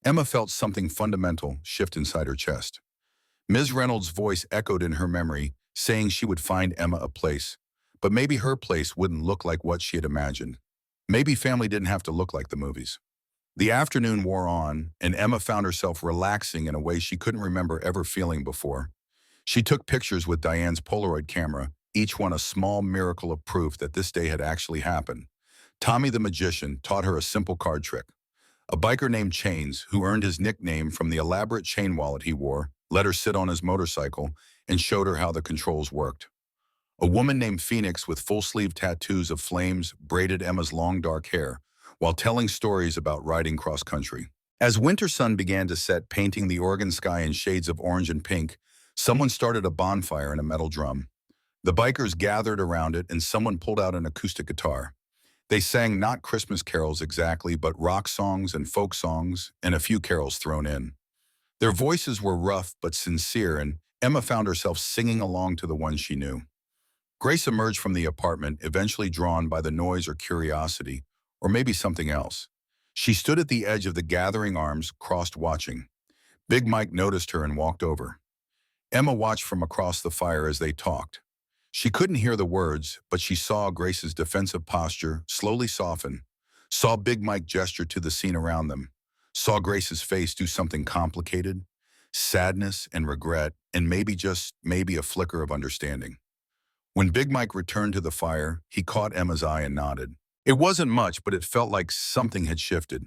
Emma felt something fundamental shift inside her chest. Ms. Reynolds' voice echoed in her memory, saying she would find Emma a place. But maybe her place wouldn't look like what she had imagined. Maybe family didn't have to look like the movies. The afternoon wore on, and Emma found herself relaxing in a way she couldn't remember ever feeling before. She took pictures with Diane's Polaroid camera, each one a small miracle of proof that this day had actually happened. Tommy the magician taught her a simple card trick. A biker named Chains, who earned his nickname from the elaborate chain wallet he wore, let her sit on his motorcycle and showed her how the controls worked. A woman named Phoenix with full-sleeve tattoos of flames braided Emma's long dark hair while telling stories about riding cross-country. As winter sun began to set, painting the Oregon sky in shades of orange and pink, someone started a bonfire in a metal drum. The bikers gathered around it, and someone pulled out an acoustic guitar. They sang not Christmas carols exactly, but rock songs and folk songs, and a few carols thrown in. Their voices were rough but sincere, and Emma found herself singing along to the ones she knew. Grace emerged from the apartment, eventually drawn by the noise or curiosity, or maybe something else. She stood at the edge of the gathering, arms crossed, watching. Big Mike noticed her and walked over. Emma watched from across the fire as they talked. She couldn't hear the words, but she saw Grace's defensive posture slowly soften, saw Big Mike gesture to the scene around them, saw Grace's face do something complicated, sadness and regret, and maybe just maybe a flicker of understanding. When Big Mike returned to the fire, he caught Emma's eye and nodded. It wasn't much, but it felt like something had shifted.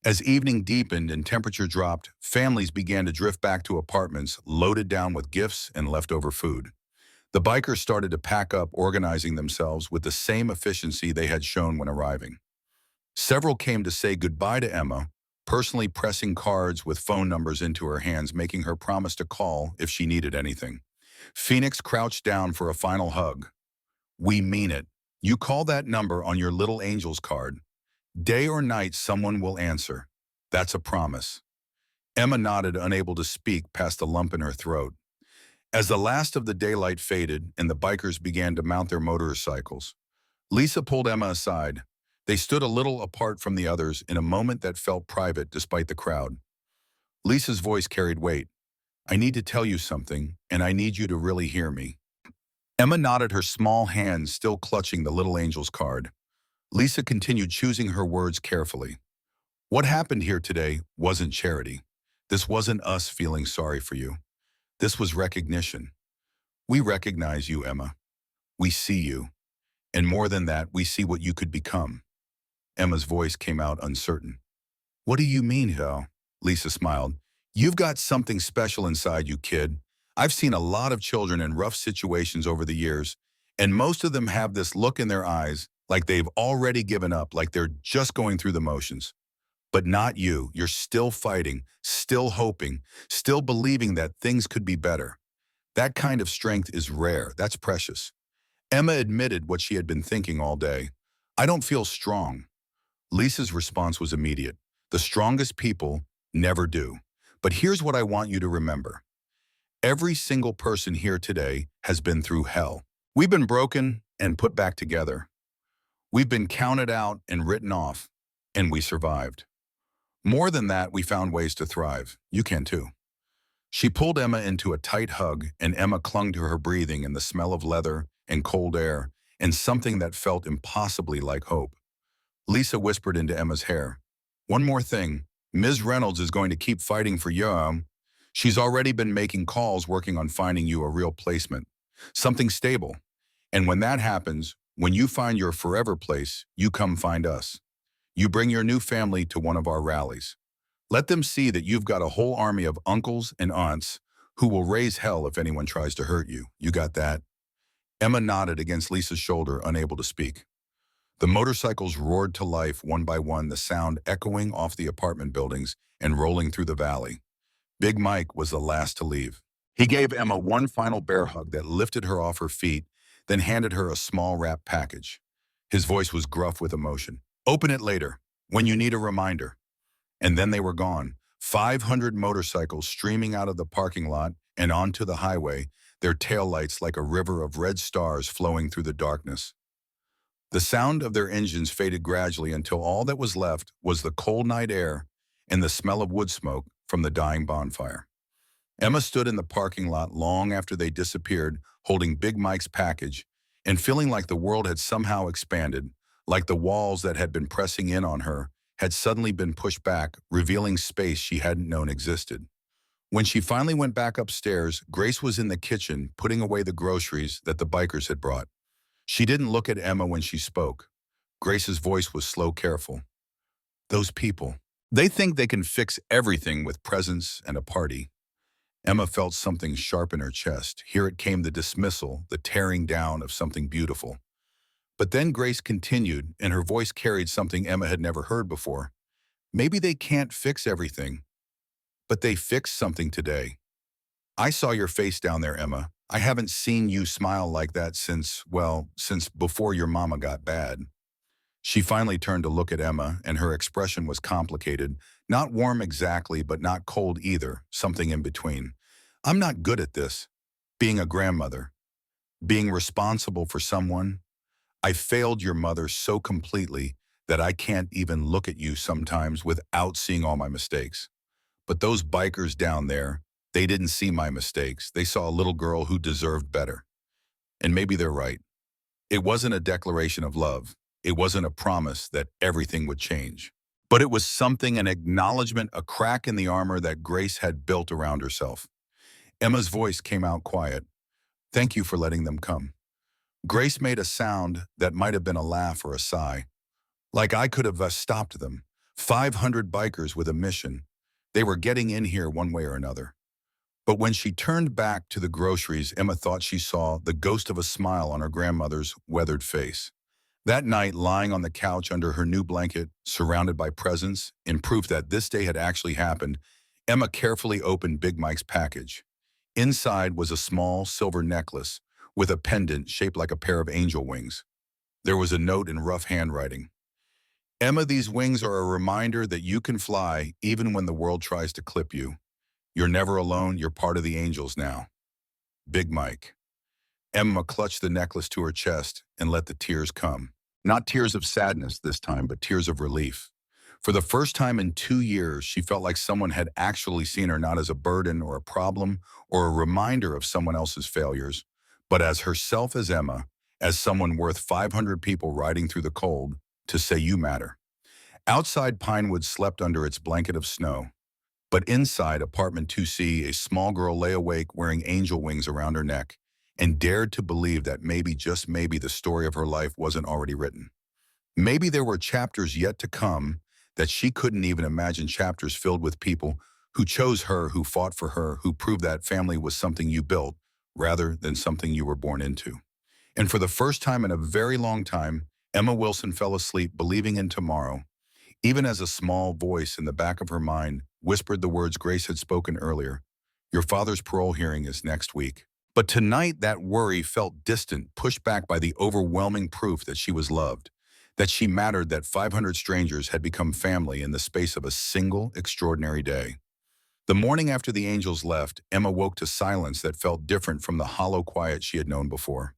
As evening deepened and temperature dropped, families began to drift back to apartments loaded down with gifts and leftover food. The bikers started to pack up, organizing themselves with the same efficiency they had shown when arriving. Several came to say goodbye to Emma, personally pressing cards with phone numbers into her hands, making her promise to call if she needed anything. Phoenix crouched down for a final hug. "We mean it. You call that number on your little angel's card. Day or night, someone will answer. That's a promise." Emma nodded, unable to speak past the lump in her throat. As the last of the daylight faded and the bikers began to mount their motorcycles, Lisa pulled Emma aside. They stood a little apart from the others in a moment that felt private despite the crowd. Lisa's voice carried weight. "I need to tell you something, and I need you to really hear me." Emma nodded, her small hands still clutching the little angel's card. Lisa continued, choosing her words carefully. "What happened here today wasn't charity. This wasn't us feeling sorry for you. This was recognition. We recognize you, Emma. We see you. And more than that, we see what you could become. Emma's voice came out uncertain. What do you mean, Hal? Lisa smiled. You've got something special inside you, kid. I've seen a lot of children in rough situations over the years, and most of them have this look in their eyes like they've already given up, like they're just going through the motions. But not you. You're still fighting, still hoping, still believing that things could be better. That kind of strength is rare. That's precious. Emma admitted what she had been thinking all day. I don't feel strong. Lisa's response was immediate. The strongest people never do. But here's what I want you to remember. Every single person here today has been through hell. We've been broken and put back together. We've been counted out and written off, and we survived. More than that, we found ways to thrive. You can too. She pulled Emma into a tight hug, and Emma clung to her breathing in the smell of leather and cold air and something that felt impossibly like hope. Lisa whispered into Emma's hair. One more thing. Ms. Reynolds is going to keep fighting for you. She's already been making calls working on finding you a real placement, something stable. And when that happens, when you find your forever place, you come find us. You bring your new family to one of our rallies. Let them see that you've got a whole army of uncles and aunts who will raise hell if anyone tries to hurt you. You got that? Emma nodded against Lisa's shoulder, unable to speak. The motorcycles roared to life one by one, the sound echoing off the apartment buildings and rolling through the valley. Big Mike was the last to leave. He gave Emma one final bear hug that lifted her off her feet, then handed her a small wrapped package. His voice was gruff with emotion. Open it later, when you need a reminder. And then they were gone. 500 motorcycles streaming out of the parking lot and onto the highway, their taillights like a river of red stars flowing through the darkness. The sound of their engines faded gradually until all that was left was the cold night air and the smell of wood smoke from the dying bonfire. Emma stood in the parking lot long after they disappeared, holding Big Mike's package and feeling like the world had somehow expanded, like the walls that had been pressing in on her had suddenly been pushed back, revealing space she hadn't known existed. When she finally went back upstairs, Grace was in the kitchen putting away the groceries that the bikers had brought. She didn't look at Emma when she spoke. Grace's voice was slow, careful. Those people, they think they can fix everything with presents and a party. Emma felt something sharp in her chest. Here it came, the dismissal, the tearing down of something beautiful. But then Grace continued, and her voice carried something Emma had never heard before. Maybe they can't fix everything, but they fixed something today. I saw your face down there, Emma. I haven't seen you smile like that since before your mama got bad. She finally turned to look at Emma, and her expression was complicated. Not warm exactly, but not cold either, something in between. I'm not good at this. Being a grandmother. Being responsible for someone. I failed your mother so completely that I can't even look at you sometimes without seeing all my mistakes. But those bikers down there, they didn't see my mistakes. They saw a little girl who deserved better. And maybe they're right. It wasn't a declaration of love. It wasn't a promise that everything would change. But it was something, an acknowledgement, a crack in the armor that Grace had built around herself. Emma's voice came out quiet. Thank you for letting them come. Grace made a sound that might have been a laugh or a sigh. Like I could have stopped them. 500 bikers with a mission. They were getting in here one way or another. But when she turned back to the groceries, Emma thought she saw the ghost of a smile on her grandmother's weathered face. That night, lying on the couch under her new blanket, surrounded by presents, in proof that this day had actually happened, Emma carefully opened Big Mike's package. Inside was a small silver necklace with a pendant shaped like a pair of angel wings. There was a note in rough handwriting. Emma, these wings are a reminder that you can fly even when the world tries to clip you. You're never alone, you're part of the angels now. Big Mike. Emma clutched the necklace to her chest and let the tears come. Not tears of sadness this time, but tears of relief. For the first time in 2 years, she felt like someone had actually seen her not as a burden or a problem or a reminder of someone else's failures, but as herself, as Emma, as someone worth 500 people riding through the cold to say you matter. Outside, Pinewood slept under its blanket of snow. But inside apartment 2C, a small girl lay awake wearing angel wings around her neck and dared to believe that maybe, just maybe, the story of her life wasn't already written. Maybe there were chapters yet to come that she couldn't even imagine, chapters filled with people who chose her, who fought for her, who proved that family was something you built rather than something you were born into. And for the first time in a very long time, Emma Wilson fell asleep believing in tomorrow, even as a small voice in the back of her mind whispered the words Grace had spoken earlier. Your father's parole hearing is next week. But tonight that worry felt distant, pushed back by the overwhelming proof that she was loved, that she mattered, that 500 strangers had become family in the space of a single extraordinary day. The morning after the angels left, Emma woke to silence that felt different from the hollow quiet she had known before.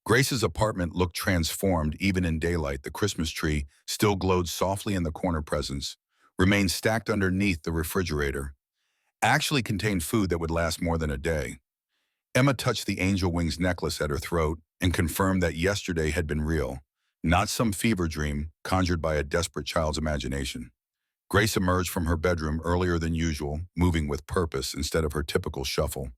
Grace's apartment looked transformed even in daylight. The Christmas tree still glowed softly in the corner. Presents remained stacked underneath the refrigerator, actually contained food that would last more than a day. Emma touched the angel wings necklace at her throat and confirmed that yesterday had been real, not some fever dream conjured by a desperate child's imagination. Grace emerged from her bedroom earlier than usual, moving with purpose instead of her typical shuffle.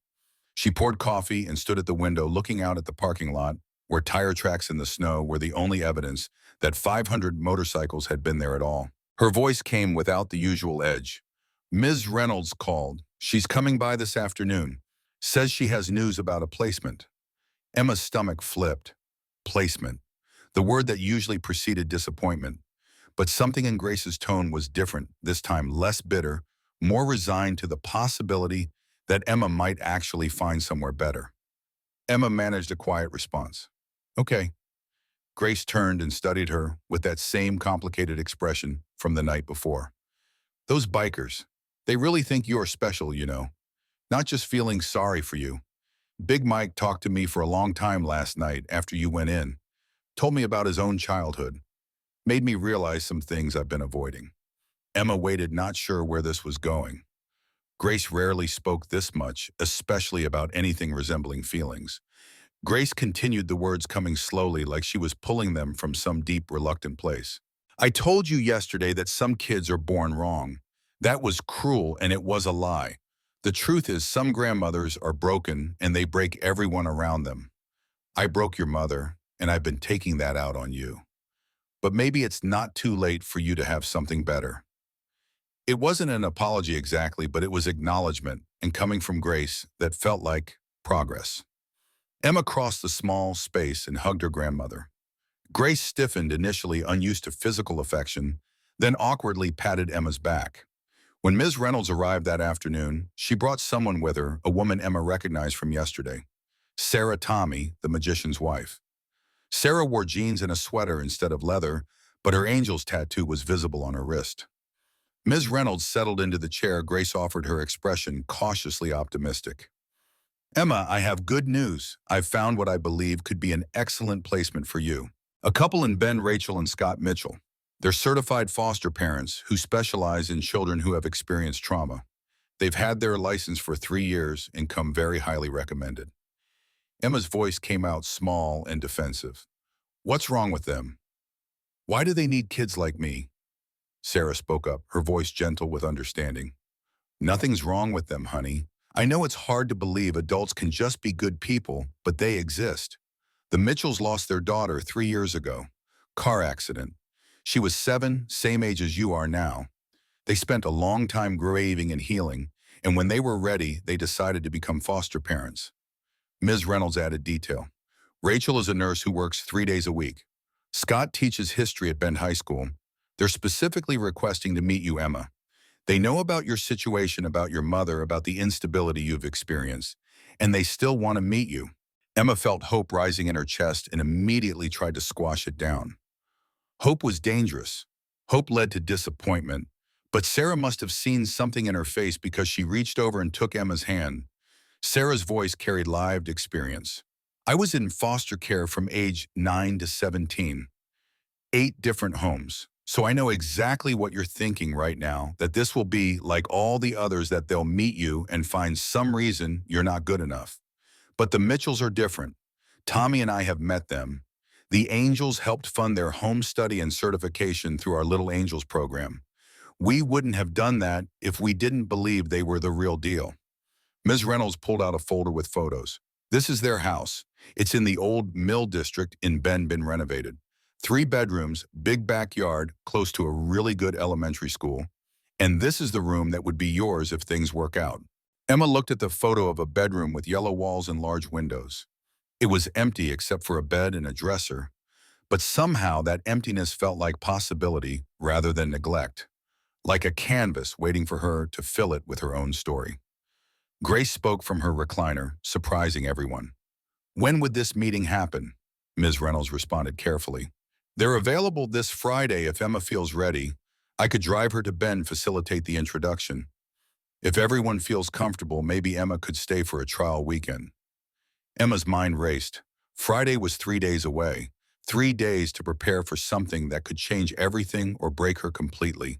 She poured coffee and stood at the window looking out at the parking lot, where tire tracks in the snow were the only evidence that 500 motorcycles had been there at all. Her voice came without the usual edge. Ms. Reynolds called. She's coming by this afternoon. Says she has news about a placement. Emma's stomach flipped. Placement. The word that usually preceded disappointment. But something in Grace's tone was different, this time less bitter, more resigned to the possibility that Emma might actually find somewhere better. Emma managed a quiet response. Okay. Grace turned and studied her with that same complicated expression from the night before. Those bikers, they really think you're special, you know. Not just feeling sorry for you. Big Mike talked to me for a long time last night after you went in. Told me about his own childhood. Made me realize some things I've been avoiding. Emma waited, not sure where this was going. Grace rarely spoke this much, especially about anything resembling feelings. Grace continued, the words coming slowly like she was pulling them from some deep, reluctant place. I told you yesterday that some kids are born wrong. That was cruel and it was a lie. The truth is some grandmothers are broken and they break everyone around them. I broke your mother and I've been taking that out on you. But maybe it's not too late for you to have something better. It wasn't an apology exactly, but it was acknowledgement, and coming from Grace, that felt like progress. Emma crossed the small space and hugged her grandmother. Grace stiffened, initially unused to physical affection, then awkwardly patted Emma's back. When Ms. Reynolds arrived that afternoon, she brought someone with her, a woman Emma recognized from yesterday. Sarah Tommy, the magician's wife. Sarah wore jeans and a sweater instead of leather, but her angel's tattoo was visible on her wrist. Ms. Reynolds settled into the chair. Grace offered her expression cautiously optimistic. Emma, I have good news. I've found what I believe could be an excellent placement for you. A couple in Ben, Rachel, and Scott Mitchell. They're certified foster parents who specialize in children who have experienced trauma. They've had their license for 3 years and come very highly recommended. Emma's voice came out small and defensive. What's wrong with them? Why do they need kids like me? Sarah spoke up, her voice gentle with understanding. Nothing's wrong with them, honey. I know it's hard to believe adults can just be good people, but they exist. The Mitchells lost their daughter 3 years ago. Car accident. She was 7, same age as you are now. They spent a long time grieving and healing, and when they were ready, they decided to become foster parents. Ms. Reynolds added detail. Rachel is a nurse who works 3 days a week. Scott teaches history at Bend High School. They're specifically requesting to meet you, Emma. They know about your situation, about your mother, about the instability you've experienced, and they still want to meet you. Emma felt hope rising in her chest and immediately tried to squash it down. Hope was dangerous. Hope led to disappointment, but Sarah must have seen something in her face because she reached over and took Emma's hand. Sarah's voice carried lived experience. I was in foster care from age 9 to 17. 8 different homes. So I know exactly what you're thinking right now, that this will be like all the others, that they'll meet you and find some reason you're not good enough. But the Mitchells are different. Tommy and I have met them. The Angels helped fund their home study and certification through our Little Angels program. We wouldn't have done that if we didn't believe they were the real deal. Ms. Reynolds pulled out a folder with photos. This is their house. It's in the old mill district in Bend, been renovated. 3 bedrooms, big backyard, close to a really good elementary school. And this is the room that would be yours if things work out. Emma looked at the photo of a bedroom with yellow walls and large windows. It was empty except for a bed and a dresser, but somehow that emptiness felt like possibility rather than neglect, like a canvas waiting for her to fill it with her own story. Grace spoke from her recliner, surprising everyone. "When would this meeting happen?" Ms. Reynolds responded carefully. "They're available this Friday if Emma feels ready. I could drive her to Bend, facilitate the introduction. If everyone feels comfortable, maybe Emma could stay for a trial weekend." Emma's mind raced. Friday was 3 days away. 3 days to prepare for something that could change everything or break her completely.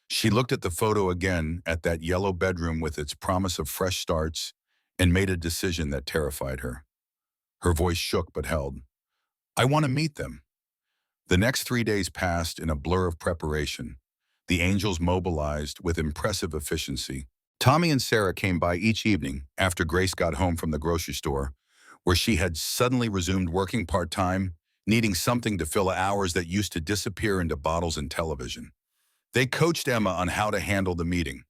She looked at the photo again, at that yellow bedroom with its promise of fresh starts, and made a decision that terrified her. Her voice shook but held. "I want to meet them." The next 3 days passed in a blur of preparation. The angels mobilized with impressive efficiency. Tommy and Sarah came by each evening after Grace got home from the grocery store, where she had suddenly resumed working part-time, needing something to fill hours that used to disappear into bottles and television. They coached Emma on how to handle the meeting.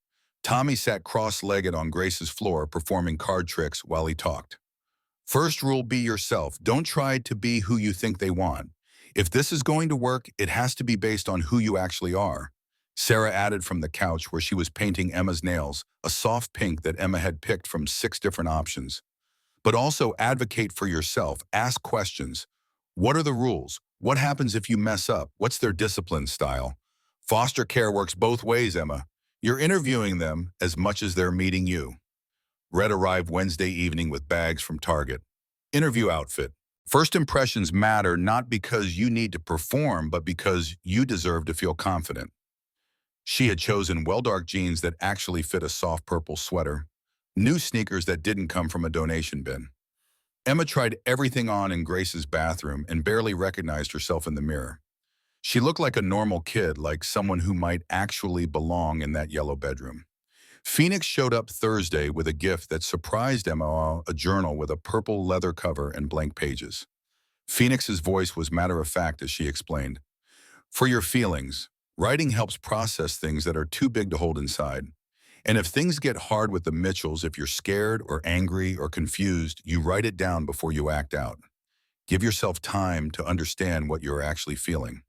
Tommy sat cross-legged on Grace's floor performing card tricks while he talked. "First rule, be yourself. Don't try to be who you think they want. If this is going to work, it has to be based on who you actually are." Sarah added from the couch where she was painting Emma's nails, a soft pink that Emma had picked from 6 different options. "But also advocate for yourself. Ask questions. What are the rules? What happens if you mess up? What's their discipline style? Foster care works both ways, Emma. You're interviewing them as much as they're meeting you." Red arrived Wednesday evening with bags from Target. Interview outfit. First impressions matter not because you need to perform, but because you deserve to feel confident. She had chosen well-dark jeans that actually fit a soft purple sweater, new sneakers that didn't come from a donation bin. Emma tried everything on in Grace's bathroom and barely recognized herself in the mirror. She looked like a normal kid, like someone who might actually belong in that yellow bedroom. Phoenix showed up Thursday with a gift that surprised Emma, a journal with a purple leather cover and blank pages. Phoenix's voice was matter-of-fact as she explained, "For your feelings, writing helps process things that are too big to hold inside. And if things get hard with the Mitchells, if you're scared or angry or confused, you write it down before you act out. Give yourself time to understand what you're actually feeling."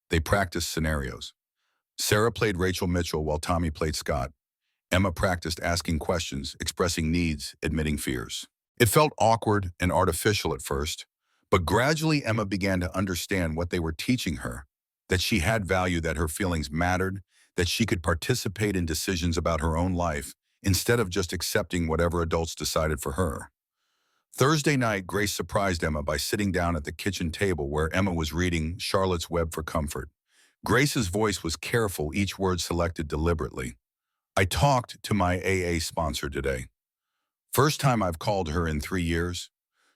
They practiced scenarios. Sarah played Rachel Mitchell while Tommy played Scott. Emma practiced asking questions, expressing needs, admitting fears. It felt awkward and artificial at first, but gradually Emma began to understand what they were teaching her, that she had value, that her feelings mattered, that she could participate in decisions about her own life instead of just accepting whatever adults decided for her. Thursday night, Grace surprised Emma by sitting down at the kitchen table where Emma was reading Charlotte's Web for comfort. Grace's voice was careful, each word selected deliberately. "I talked to my AA sponsor today. First time I've called her in 3 years.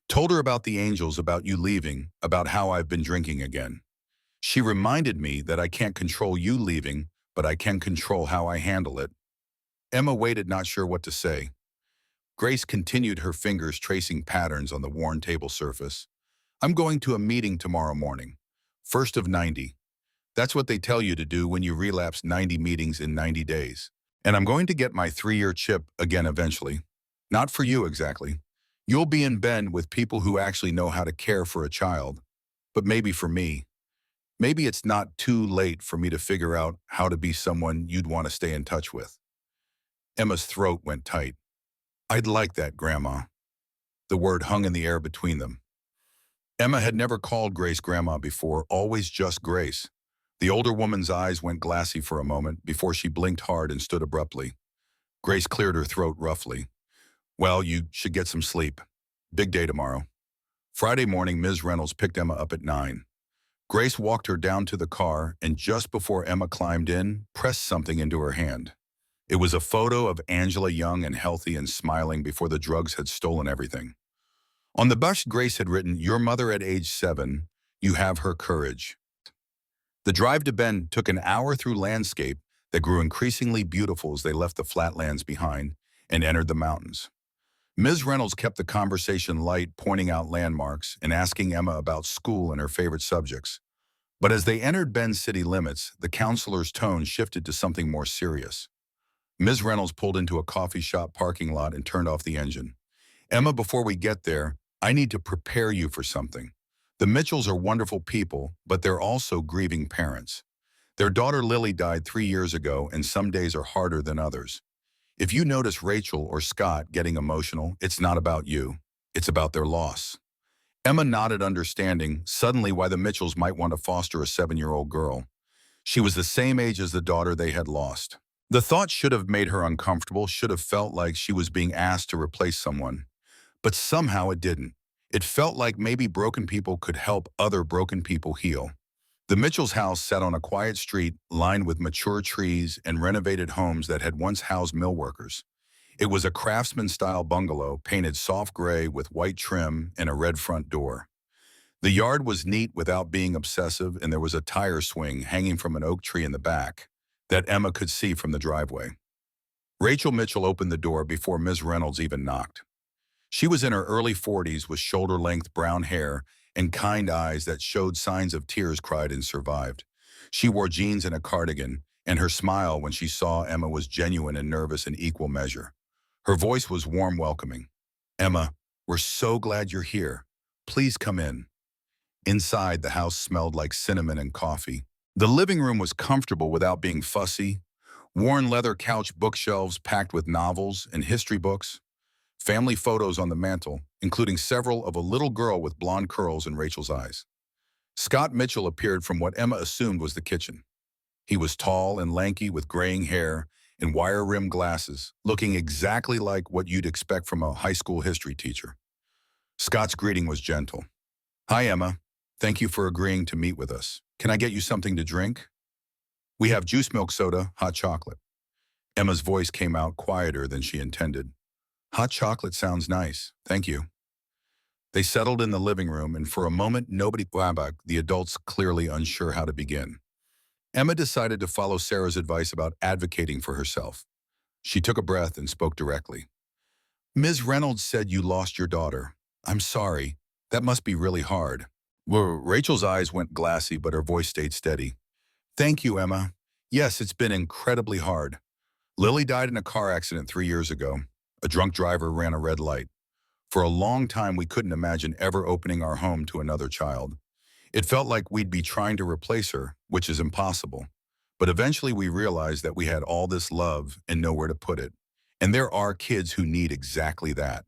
Told her about the angels, about you leaving, about how I've been drinking again. She reminded me that I can't control you leaving, but I can control how I handle it." Emma waited, not sure what to say. Grace continued, her fingers tracing patterns on the worn table surface. "I'm going to a meeting tomorrow morning. First of 90. That's what they tell you to do when you relapse 90 meetings in 90 days. And I'm going to get my 3-year chip again eventually. Not for you exactly. You'll be in Bend with people who actually know how to care for a child. But maybe for me. Maybe it's not too late for me to figure out how to be someone you'd want to stay in touch with." Emma's throat went tight. "I'd like that, Grandma." The word hung in the air between them. Emma had never called Grace Grandma before, always just Grace. The older woman's eyes went glassy for a moment before she blinked hard and stood abruptly. Grace cleared her throat roughly. "Well, you should get some sleep. Big day tomorrow." Friday morning, Ms. Reynolds picked Emma up at 9. Grace walked her down to the car, and just before Emma climbed in, pressed something into her hand. It was a photo of Angela, young and healthy and smiling before the drugs had stolen everything. On the bust, Grace had written, "Your mother at age 7, you have her courage." The drive to Bend took an hour through landscape that grew increasingly beautiful as they left the flatlands behind and entered the mountains. Ms. Reynolds kept the conversation light, pointing out landmarks and asking Emma about school and her favorite subjects. But as they entered Bend's city limits, the counselor's tone shifted to something more serious. Ms. Reynolds pulled into a coffee shop parking lot and turned off the engine. Emma, before we get there, I need to prepare you for something. The Mitchells are wonderful people, but they're also grieving parents. Their daughter Lily died 3 years ago, and some days are harder than others. If you notice Rachel or Scott getting emotional, it's not about you. It's about their loss. Emma nodded, understanding suddenly why the Mitchells might want to foster a 7-year-old girl. She was the same age as the daughter they had lost. The thought should have made her uncomfortable, should have felt like she was being asked to replace someone. But somehow it didn't. It felt like maybe broken people could help other broken people heal. The Mitchells' house sat on a quiet street lined with mature trees and renovated homes that had once housed mill workers. It was a craftsman-style bungalow painted soft gray with white trim and a red front door. The yard was neat without being obsessive, and there was a tire swing hanging from an oak tree in the back that Emma could see from the driveway. Rachel Mitchell opened the door before Ms. Reynolds even knocked. She was in her early 40s with shoulder-length brown hair and kind eyes that showed signs of tears cried and survived. She wore jeans and a cardigan, and her smile when she saw Emma was genuine and nervous in equal measure. Her voice was warm, welcoming. "Emma, we're so glad you're here. Please come in." Inside, the house smelled like cinnamon and coffee. The living room was comfortable without being fussy. Worn leather couch bookshelves packed with novels and history books. Family photos on the mantel, including several of a little girl with blonde curls in Rachel's eyes. Scott Mitchell appeared from what Emma assumed was the kitchen. He was tall and lanky with graying hair and wire-rimmed glasses, looking exactly like what you'd expect from a high school history teacher. Scott's greeting was gentle. "Hi, Emma. Thank you for agreeing to meet with us. Can I get you something to drink?" "We have juice, milk soda, hot chocolate." Emma's voice came out quieter than she intended. "Hot chocolate sounds nice. Thank you." They settled in the living room, and for a moment nobody back, the adults clearly unsure how to begin. Emma decided to follow Sarah's advice about advocating for herself. She took a breath and spoke directly. "Ms. Reynolds said you lost your daughter. I'm sorry. That must be really hard." Well, Rachel's eyes went glassy, but her voice stayed steady. "Thank you, Emma. Yes, it's been incredibly hard. Lily died in a car accident 3 years ago. A drunk driver ran a red light. For a long time, we couldn't imagine ever opening our home to another child. It felt like we'd be trying to replace her, which is impossible. But eventually we realized that we had all this love and nowhere to put it. And there are kids who need exactly that."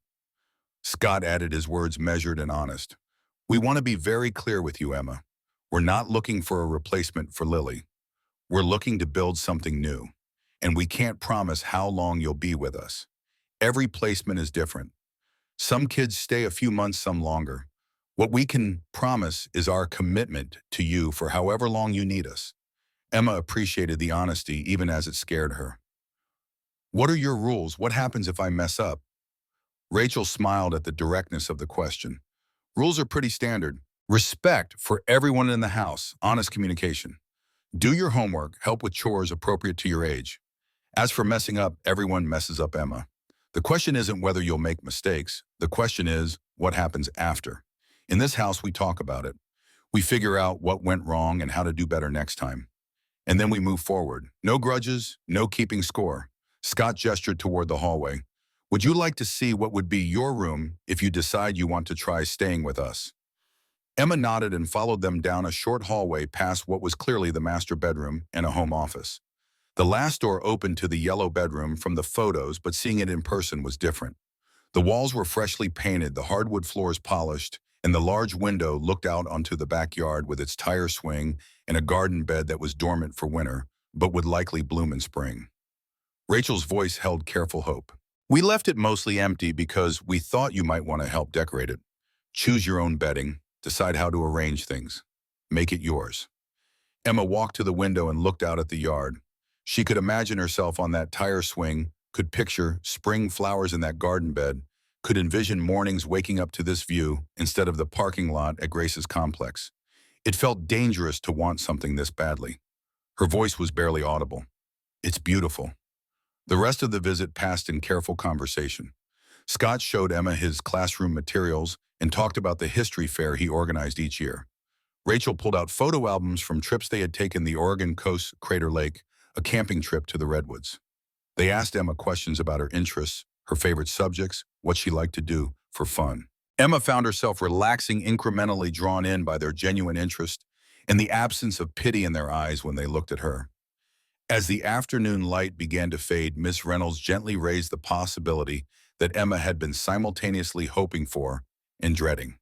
Scott added, his words measured and honest. "We want to be very clear with you, Emma. We're not looking for a replacement for Lily. We're looking to build something new. And we can't promise how long you'll be with us. Every placement is different. Some kids stay a few months, some longer. What we can promise is our commitment to you for however long you need us." Emma appreciated the honesty even as it scared her. "What are your rules? What happens if I mess up?" Rachel smiled at the directness of the question. "Rules are pretty standard. Respect for everyone in the house, honest communication. Do your homework, help with chores appropriate to your age. As for messing up, everyone messes up, Emma. The question isn't whether you'll make mistakes. The question is, what happens after? In this house, we talk about it. We figure out what went wrong and how to do better next time. And then we move forward. No grudges, no keeping score." Scott gestured toward the hallway. "Would you like to see what would be your room if you decide you want to try staying with us?" Emma nodded and followed them down a short hallway past what was clearly the master bedroom and a home office. The last door opened to the yellow bedroom from the photos, but seeing it in person was different. The walls were freshly painted, the hardwood floors polished, and the large window looked out onto the backyard with its tire swing and a garden bed that was dormant for winter, but would likely bloom in spring. Rachel's voice held careful hope. "We left it mostly empty because we thought you might want to help decorate it. Choose your own bedding, decide how to arrange things. Make it yours." Emma walked to the window and looked out at the yard. She could imagine herself on that tire swing, could picture spring flowers in that garden bed, could envision mornings waking up to this view instead of the parking lot at Grace's complex. It felt dangerous to want something this badly. Her voice was barely audible. "It's beautiful." The rest of the visit passed in careful conversation. Scott showed Emma his classroom materials and talked about the history fair he organized each year. Rachel pulled out photo albums from trips they had taken the Oregon coast, Crater Lake, a camping trip to the Redwoods. They asked Emma questions about her interests, her favorite subjects, what she liked to do for fun. Emma found herself relaxing, incrementally drawn in by their genuine interest and the absence of pity in their eyes when they looked at her. As the afternoon light began to fade, Miss Reynolds gently raised the possibility that Emma had been simultaneously hoping for and dreading.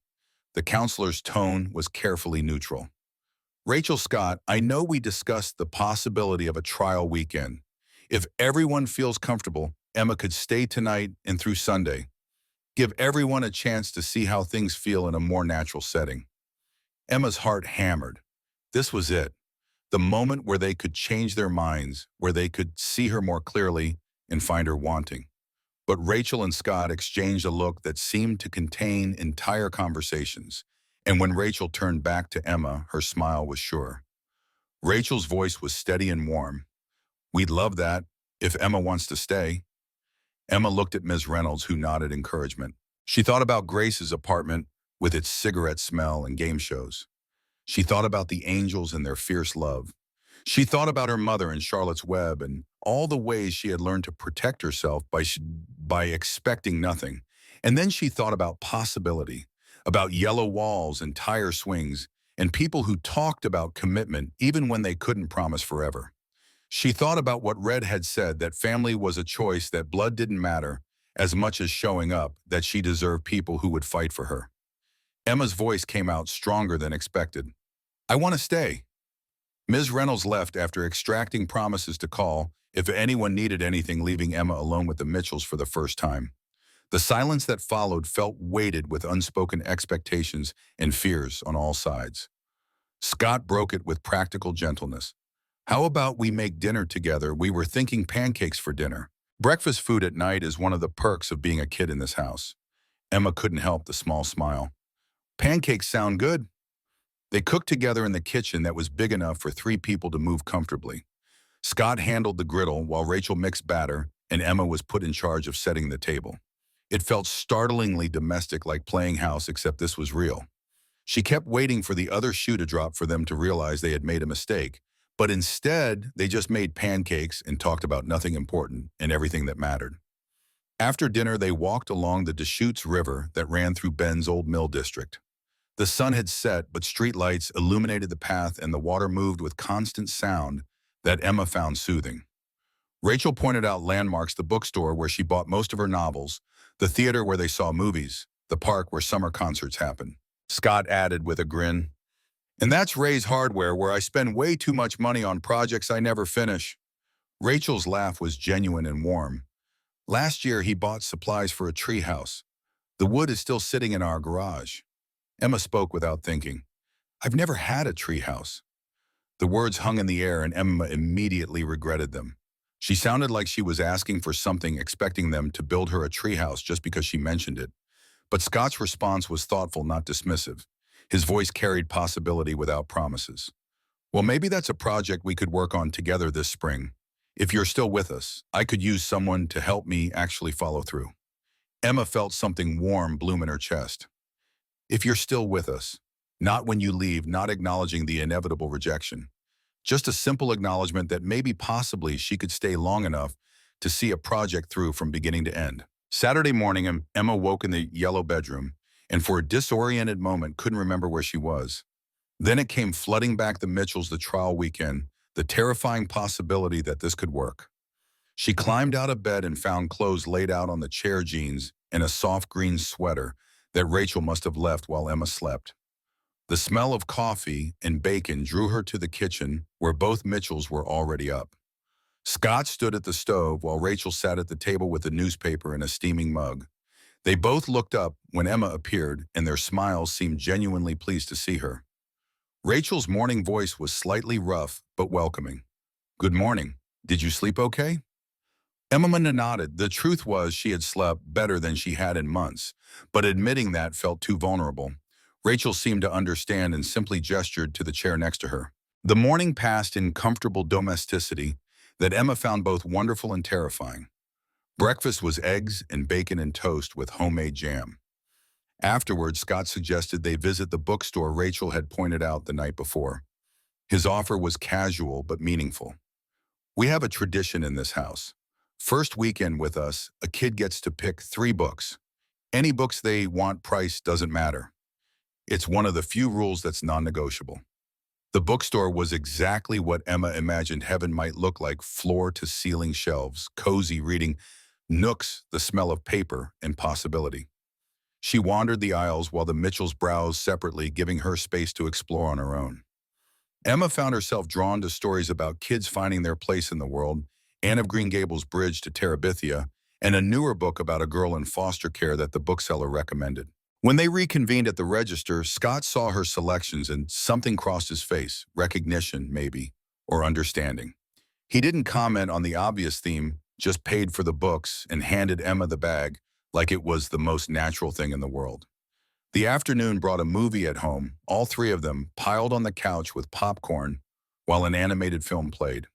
The counselor's tone was carefully neutral. Rachel Scott, I know we discussed the possibility of a trial weekend. If everyone feels comfortable, Emma could stay tonight and through Sunday. Give everyone a chance to see how things feel in a more natural setting. Emma's heart hammered. This was it. The moment where they could change their minds, where they could see her more clearly and find her wanting. But Rachel and Scott exchanged a look that seemed to contain entire conversations. And when Rachel turned back to Emma, her smile was sure. Rachel's voice was steady and warm. We'd love that, if Emma wants to stay. Emma looked at Ms. Reynolds, who nodded encouragement. She thought about Grace's apartment with its cigarette smell and game shows. She thought about the angels and their fierce love. She thought about her mother and Charlotte's Web and all the ways she had learned to protect herself by expecting nothing. And then she thought about possibility, about yellow walls and tire swings, and people who talked about commitment even when they couldn't promise forever. She thought about what Red had said, that family was a choice, that blood didn't matter as much as showing up, that she deserved people who would fight for her. Emma's voice came out stronger than expected. I want to stay. Ms. Reynolds left after extracting promises to call if anyone needed anything, leaving Emma alone with the Mitchells for the first time. The silence that followed felt weighted with unspoken expectations and fears on all sides. Scott broke it with practical gentleness. How about we make dinner together? We were thinking pancakes for dinner. Breakfast food at night is one of the perks of being a kid in this house. Emma couldn't help the small smile. Pancakes sound good. They cooked together in the kitchen that was big enough for 3 people to move comfortably. Scott handled the griddle while Rachel mixed batter, and Emma was put in charge of setting the table. It felt startlingly domestic, like playing house, except this was real. She kept waiting for the other shoe to drop for them to realize they had made a mistake. But instead, they just made pancakes and talked about nothing important and everything that mattered. After dinner, they walked along the Deschutes River that ran through Ben's old mill district. The sun had set, but streetlights illuminated the path and the water moved with constant sound that Emma found soothing. Rachel pointed out landmarks: the bookstore where she bought most of her novels, the theater where they saw movies, the park where summer concerts happened. Scott added with a grin, and that's Ray's Hardware, where I spend way too much money on projects I never finish. Rachel's laugh was genuine and warm. Last year, he bought supplies for a tree house. The wood is still sitting in our garage. Emma spoke without thinking. I've never had a tree house. The words hung in the air, and Emma immediately regretted them. She sounded like she was asking for something, expecting them to build her a tree house just because she mentioned it. But Scott's response was thoughtful, not dismissive. His voice carried possibility without promises. Well, maybe that's a project we could work on together this spring. If you're still with us, I could use someone to help me actually follow through. Emma felt something warm bloom in her chest. If you're still with us, not when you leave, not acknowledging the inevitable rejection. Just a simple acknowledgement that maybe possibly she could stay long enough to see a project through from beginning to end. Saturday morning, Emma woke in the yellow bedroom, and for a disoriented moment couldn't remember where she was. Then it came flooding back: the Mitchells, the trial weekend, the terrifying possibility that this could work. She climbed out of bed and found clothes laid out on the chair: jeans and a soft green sweater that Rachel must have left while Emma slept. The smell of coffee and bacon drew her to the kitchen, where both Mitchells were already up. Scott stood at the stove while Rachel sat at the table with a newspaper and a steaming mug. They both looked up when Emma appeared, and their smiles seemed genuinely pleased to see her. Rachel's morning voice was slightly rough but welcoming. Good morning. Did you sleep okay? Emma nodded. The truth was she had slept better than she had in months, but admitting that felt too vulnerable. Rachel seemed to understand and simply gestured to the chair next to her. The morning passed in comfortable domesticity that Emma found both wonderful and terrifying. Breakfast was eggs and bacon and toast with homemade jam. Afterwards, Scott suggested they visit the bookstore Rachel had pointed out the night before. His offer was casual but meaningful. We have a tradition in this house. First weekend with us, a kid gets to pick 3 books. Any books they want, price doesn't matter. It's one of the few rules that's non-negotiable. The bookstore was exactly what Emma imagined heaven might look like: floor-to-ceiling shelves, cozy reading nooks, the smell of paper and possibility. She wandered the aisles while the Mitchells browsed separately, giving her space to explore on her own. Emma found herself drawn to stories about kids finding their place in the world, Anne of Green Gables' Bridge to Terabithia, and a newer book about a girl in foster care that the bookseller recommended. When they reconvened at the register, Scott saw her selections and something crossed his face: recognition, maybe, or understanding. He didn't comment on the obvious theme, just paid for the books and handed Emma the bag like it was the most natural thing in the world. The afternoon brought a movie at home, all 3 of them piled on the couch with popcorn while an animated film played.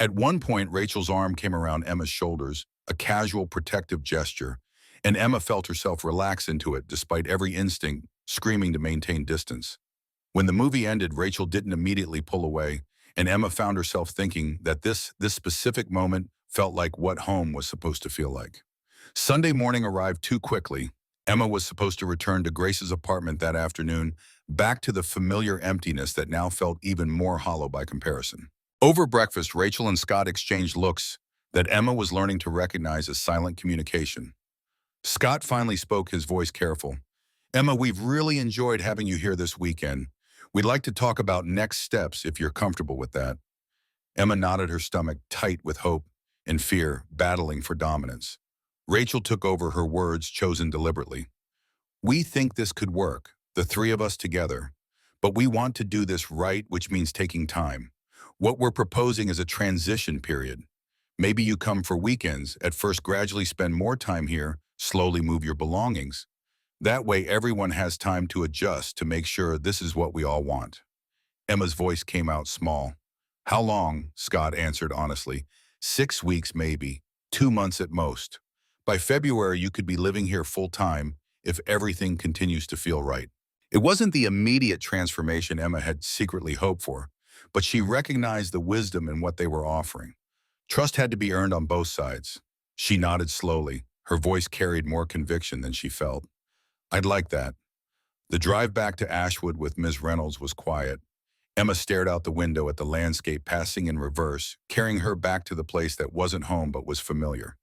At one point, Rachel's arm came around Emma's shoulders, a casual protective gesture, and Emma felt herself relax into it despite every instinct screaming to maintain distance. When the movie ended, Rachel didn't immediately pull away, and Emma found herself thinking that this specific moment felt like what home was supposed to feel like. Sunday morning arrived too quickly. Emma was supposed to return to Grace's apartment that afternoon, back to the familiar emptiness that now felt even more hollow by comparison. Over breakfast, Rachel and Scott exchanged looks that Emma was learning to recognize as silent communication. Scott finally spoke, his voice careful. "Emma, we've really enjoyed having you here this weekend. We'd like to talk about next steps if you're comfortable with that." Emma nodded, her stomach tight with hope and fear battling for dominance. Rachel took over, her words chosen deliberately. "We think this could work, the 3 of us together. But we want to do this right, which means taking time. What we're proposing is a transition period. Maybe you come for weekends, at first gradually spend more time here, slowly move your belongings. That way everyone has time to adjust to make sure this is what we all want." Emma's voice came out small. "How long?" Scott answered honestly. 6 weeks maybe, 2 months at most. By February, you could be living here full-time if everything continues to feel right. It wasn't the immediate transformation Emma had secretly hoped for, but she recognized the wisdom in what they were offering. Trust had to be earned on both sides. She nodded slowly. Her voice carried more conviction than she felt. "I'd like that." The drive back to Ashwood with Ms. Reynolds was quiet. Emma stared out the window at the landscape passing in reverse, carrying her back to the place that wasn't home but was familiar.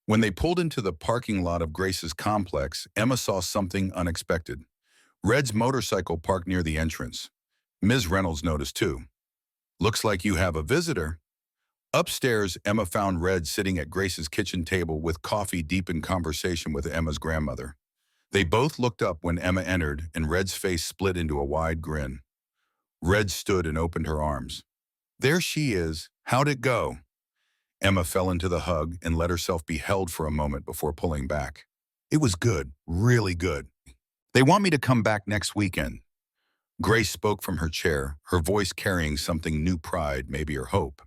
When they pulled into the parking lot of Grace's complex, Emma saw something unexpected. Red's motorcycle parked near the entrance. Ms. Reynolds noticed too. "Looks like you have a visitor." Upstairs, Emma found Red sitting at Grace's kitchen table with coffee, deep in conversation with Emma's grandmother. They both looked up when Emma entered, and Red's face split into a wide grin. Red stood and opened her arms. "There she is. How'd it go?" Emma fell into the hug and let herself be held for a moment before pulling back. "It was good, really good. They want me to come back next weekend." Grace spoke from her chair, her voice carrying something new: pride, maybe, or hope.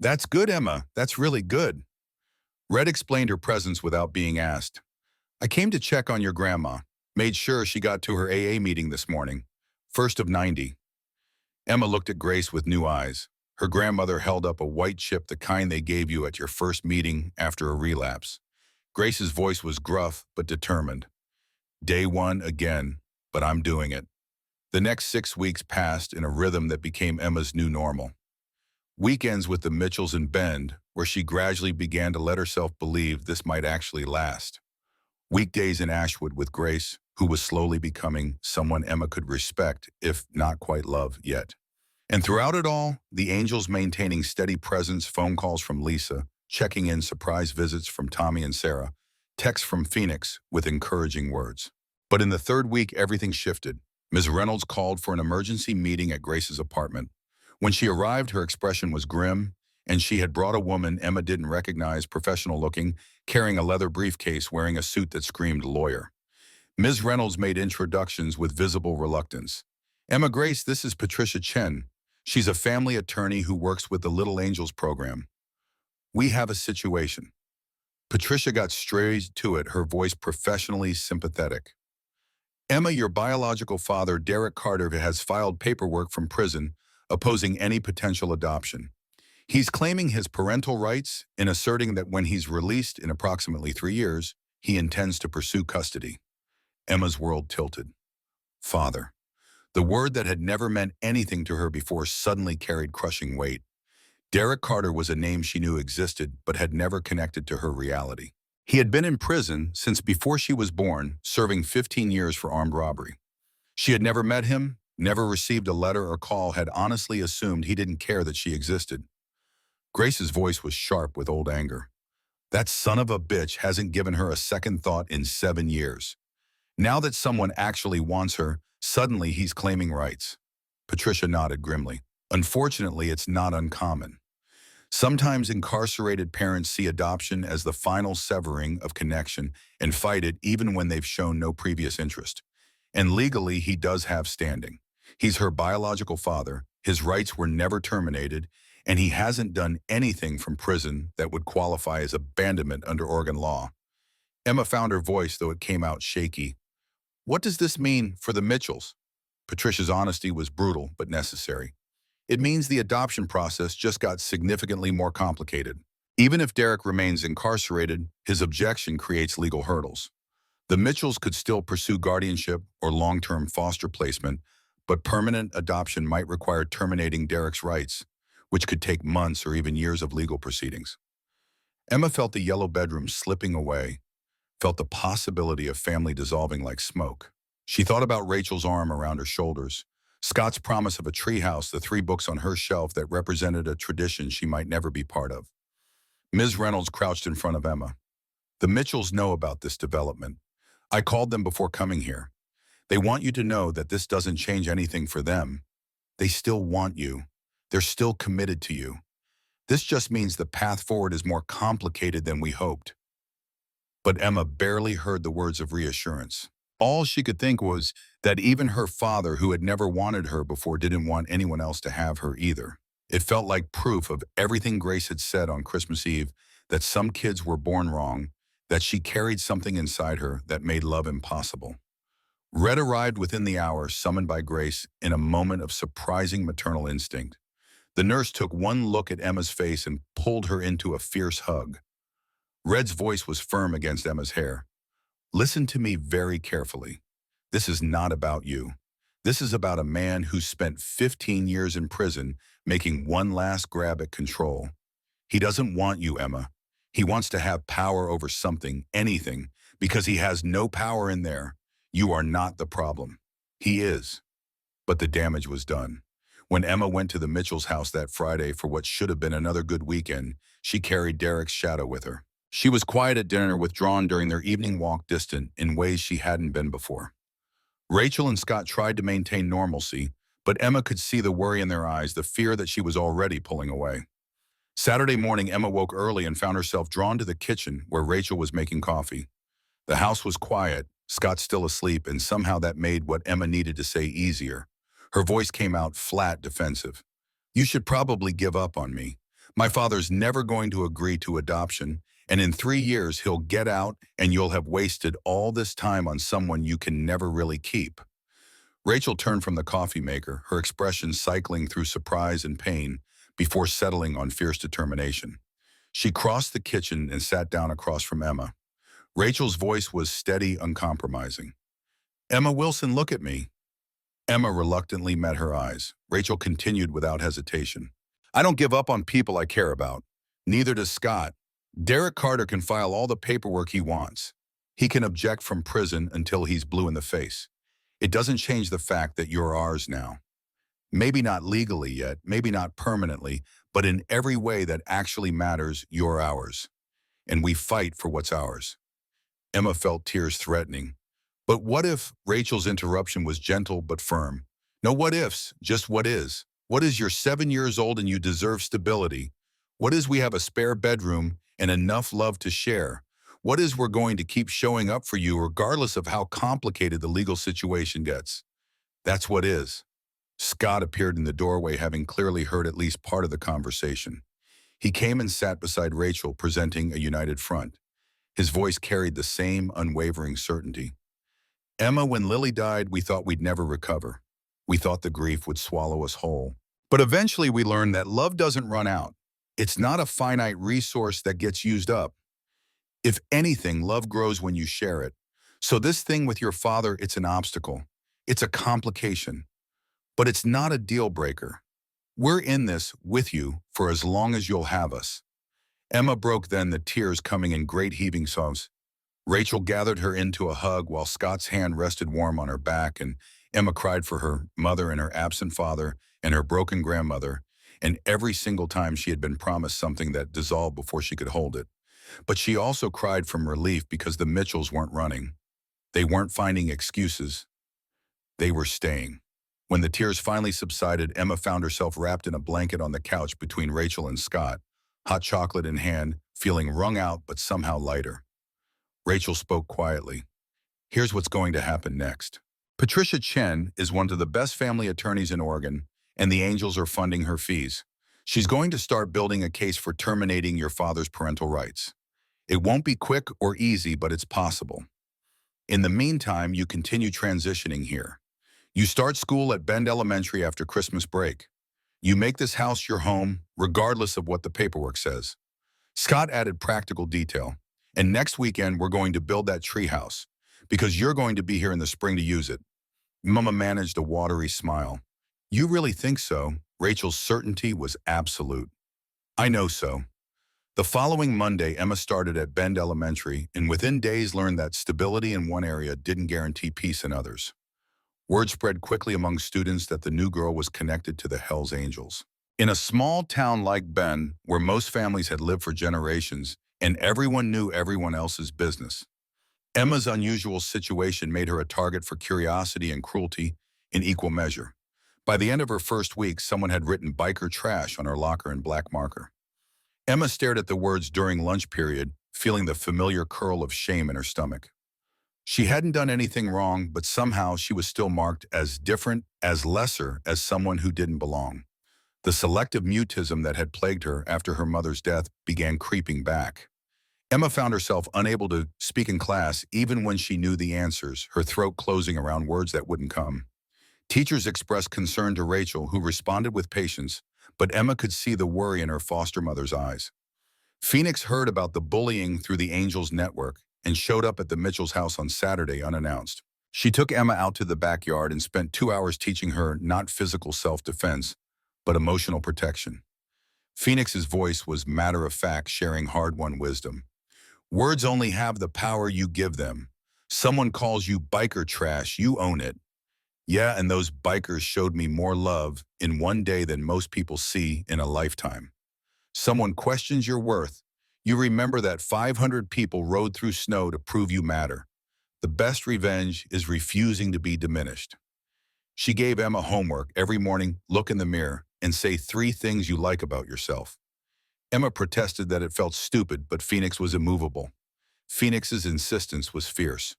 "That's good, Emma. That's really good." Red explained her presence without being asked. "I came to check on your grandma. Made sure she got to her AA meeting this morning. First of 90. Emma looked at Grace with new eyes. Her grandmother held up a white chip, the kind they gave you at your first meeting after a relapse. Grace's voice was gruff but determined. "Day 1 again, but I'm doing it." The next 6 weeks passed in a rhythm that became Emma's new normal. Weekends with the Mitchells in Bend, where she gradually began to let herself believe this might actually last. Weekdays in Ashwood with Grace, who was slowly becoming someone Emma could respect, if not quite love yet. And throughout it all, the Angels maintaining steady presence: phone calls from Lisa, checking in, surprise visits from Tommy and Sarah, texts from Phoenix with encouraging words. But in the 3rd week, everything shifted. Ms. Reynolds called for an emergency meeting at Grace's apartment. When she arrived, her expression was grim, and she had brought a woman Emma didn't recognize, professional looking, carrying a leather briefcase, wearing a suit that screamed lawyer. Ms. Reynolds made introductions with visible reluctance. "Emma, Grace, this is Patricia Chen. She's a family attorney who works with the Little Angels program. We have a situation." Patricia got straight to it, her voice professionally sympathetic. Emma, your biological father, Derek Carter, has filed paperwork from prison opposing any potential adoption. He's claiming his parental rights and asserting that when he's released in approximately 3 years, he intends to pursue custody. Emma's world tilted. Father. The word that had never meant anything to her before suddenly carried crushing weight. Derek Carter was a name she knew existed but had never connected to her reality. He had been in prison since before she was born, serving 15 years for armed robbery. She had never met him, never received a letter or call, had honestly assumed he didn't care that she existed. Grace's voice was sharp with old anger. That son of a bitch hasn't given her a second thought in 7 years. Now that someone actually wants her, suddenly he's claiming rights. Patricia nodded grimly. Unfortunately, it's not uncommon. Sometimes incarcerated parents see adoption as the final severing of connection and fight it even when they've shown no previous interest. And legally, he does have standing. He's her biological father, his rights were never terminated, and he hasn't done anything from prison that would qualify as abandonment under Oregon law. Emma found her voice, though it came out shaky. What does this mean for the Mitchells? Patricia's honesty was brutal but necessary. It means the adoption process just got significantly more complicated. Even if Derek remains incarcerated, his objection creates legal hurdles. The Mitchells could still pursue guardianship or long-term foster placement, but permanent adoption might require terminating Derek's rights, which could take months or even years of legal proceedings. Emma felt the yellow bedroom slipping away, felt the possibility of family dissolving like smoke. She thought about Rachel's arm around her shoulders, Scott's promise of a treehouse, the 3 books on her shelf that represented a tradition she might never be part of. Ms. Reynolds crouched in front of Emma. The Mitchells know about this development. I called them before coming here. They want you to know that this doesn't change anything for them. They still want you. They're still committed to you. This just means the path forward is more complicated than we hoped. But Emma barely heard the words of reassurance. All she could think was that even her father, who had never wanted her before, didn't want anyone else to have her either. It felt like proof of everything Grace had said on Christmas Eve, that some kids were born wrong, that she carried something inside her that made love impossible. Red arrived within the hour, summoned by Grace in a moment of surprising maternal instinct. The nurse took one look at Emma's face and pulled her into a fierce hug. Red's voice was firm against Emma's hair. Listen to me very carefully. This is not about you. This is about a man who spent 15 years in prison making one last grab at control. He doesn't want you, Emma. He wants to have power over something, anything, because he has no power in there. You are not the problem. He is. But the damage was done. When Emma went to the Mitchells' house that Friday for what should have been another good weekend, she carried Derek's shadow with her. She was quiet at dinner, withdrawn during their evening walk, distant in ways she hadn't been before. Rachel and Scott tried to maintain normalcy, but Emma could see the worry in their eyes, the fear that she was already pulling away. Saturday morning, Emma woke early and found herself drawn to the kitchen where Rachel was making coffee. The house was quiet, Scott still asleep, and somehow that made what Emma needed to say easier. Her voice came out flat, defensive. You should probably give up on me. My father's never going to agree to adoption, and in 3 years he'll get out and you'll have wasted all this time on someone you can never really keep. Rachel turned from the coffee maker, her expression cycling through surprise and pain before settling on fierce determination. She crossed the kitchen and sat down across from Emma. Rachel's voice was steady, uncompromising. Emma Wilson, look at me. Emma reluctantly met her eyes. Rachel continued without hesitation. I don't give up on people I care about. Neither does Scott. Derek Carter can file all the paperwork he wants. He can object from prison until he's blue in the face. It doesn't change the fact that you're ours now. Maybe not legally yet, maybe not permanently, but in every way that actually matters, you're ours. And we fight for what's ours. Emma felt tears threatening. But what if Rachel's interruption was gentle but firm? No what ifs, just what is. What is you're 7 years old and you deserve stability? What is we have a spare bedroom and enough love to share? What is we're going to keep showing up for you regardless of how complicated the legal situation gets? That's what is. Scott appeared in the doorway, having clearly heard at least part of the conversation. He came and sat beside Rachel, presenting a united front. His voice carried the same unwavering certainty. Emma, when Lily died, we thought we'd never recover. We thought the grief would swallow us whole. But eventually we learned that love doesn't run out. It's not a finite resource that gets used up. If anything, love grows when you share it. So this thing with your father, it's an obstacle. It's a complication, but it's not a deal breaker. We're in this with you for as long as you'll have us. Emma broke then, the tears coming in great heaving sobs. Rachel gathered her into a hug while Scott's hand rested warm on her back, and Emma cried for her mother and her absent father and her broken grandmother, and every single time she had been promised something that dissolved before she could hold it. But she also cried from relief because the Mitchells weren't running. They weren't finding excuses. They were staying. When the tears finally subsided, Emma found herself wrapped in a blanket on the couch between Rachel and Scott, hot chocolate in hand, feeling wrung out but somehow lighter. Rachel spoke quietly. Here's what's going to happen next. Patricia Chen is one of the best family attorneys in Oregon, and the Angels are funding her fees. She's going to start building a case for terminating your father's parental rights. It won't be quick or easy, but it's possible. In the meantime, you continue transitioning here. You start school at Bend Elementary after Christmas break. You make this house your home, regardless of what the paperwork says. Scott added practical detail. And next weekend, we're going to build that treehouse, because you're going to be here in the spring to use it. Mama managed a watery smile. You really think so? Rachel's certainty was absolute. I know so. The following Monday, Emma started at Bend Elementary and within days learned that stability in one area didn't guarantee peace in others. Word spread quickly among students that the new girl was connected to the Hells Angels. In a small town like Bend, where most families had lived for generations and everyone knew everyone else's business, Emma's unusual situation made her a target for curiosity and cruelty in equal measure. By the end of her first week, someone had written biker trash on her locker in black marker. Emma stared at the words during lunch period, feeling the familiar curl of shame in her stomach. She hadn't done anything wrong, but somehow she was still marked as different, as lesser, as someone who didn't belong. The selective mutism that had plagued her after her mother's death began creeping back. Emma found herself unable to speak in class even when she knew the answers, her throat closing around words that wouldn't come. Teachers expressed concern to Rachel, who responded with patience, but Emma could see the worry in her foster mother's eyes. Phoenix heard about the bullying through the Angels network and showed up at the Mitchell's house on Saturday unannounced. She took Emma out to the backyard and spent 2 hours teaching her not physical self-defense, but emotional protection. Phoenix's voice was matter-of-fact, sharing hard-won wisdom. Words only have the power you give them. Someone calls you biker trash, you own it. Yeah, and those bikers showed me more love in one day than most people see in a lifetime. Someone questions your worth. You remember that 500 people rode through snow to prove you matter. The best revenge is refusing to be diminished. She gave Emma homework every morning: look in the mirror and say 3 things you like about yourself. Emma protested that it felt stupid, but Phoenix was immovable. Phoenix's insistence was fierce.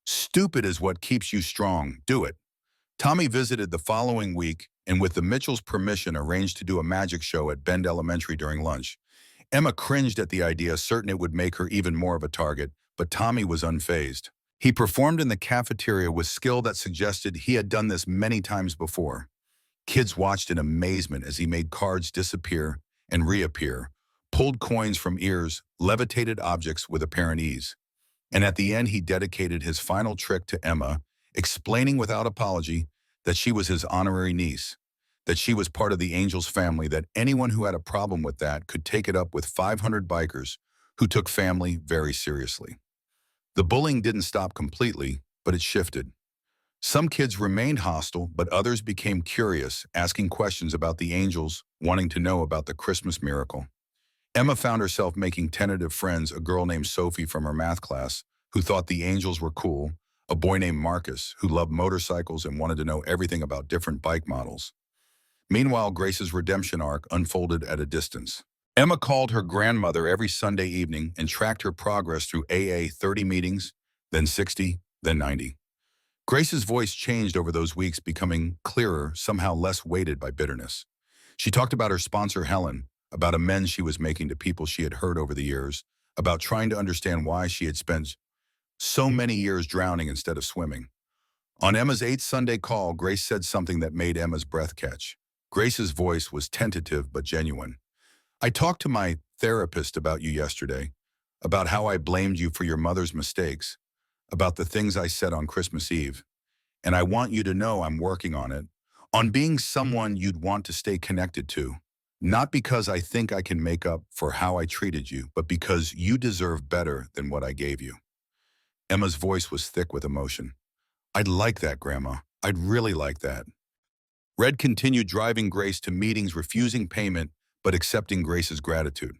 Stupid is what keeps you strong. Do it. Tommy visited the following week and with the Mitchells' permission arranged to do a magic show at Bend Elementary during lunch. Emma cringed at the idea, certain it would make her even more of a target, but Tommy was unfazed. He performed in the cafeteria with skill that suggested he had done this many times before. Kids watched in amazement as he made cards disappear and reappear, pulled coins from ears, levitated objects with apparent ease. And at the end, he dedicated his final trick to Emma, explaining without apology that she was his honorary niece, that she was part of the Angels family, that anyone who had a problem with that could take it up with 500 bikers who took family very seriously. The bullying didn't stop completely, but it shifted. Some kids remained hostile, but others became curious, asking questions about the Angels, wanting to know about the Christmas miracle. Emma found herself making tentative friends, a girl named Sophie from her math class, who thought the Angels were cool, a boy named Marcus, who loved motorcycles and wanted to know everything about different bike models. Meanwhile, Grace's redemption arc unfolded at a distance. Emma called her grandmother every Sunday evening and tracked her progress through AA 30 meetings, then 60, then 90. Grace's voice changed over those weeks, becoming clearer, somehow less weighted by bitterness. She talked about her sponsor, Helen, about amends she was making to people she had hurt over the years, about trying to understand why she had spent so many years drowning instead of swimming. On Emma's eighth Sunday call, Grace said something that made Emma's breath catch. Grace's voice was tentative but genuine. I talked to my therapist about you yesterday, about how I blamed you for your mother's mistakes, about the things I said on Christmas Eve. And I want you to know I'm working on it, on being someone you'd want to stay connected to. Not because I think I can make up for how I treated you, but because you deserve better than what I gave you. Emma's voice was thick with emotion. I'd like that, Grandma. I'd really like that. Red continued driving Grace to meetings, refusing payment, but accepting Grace's gratitude.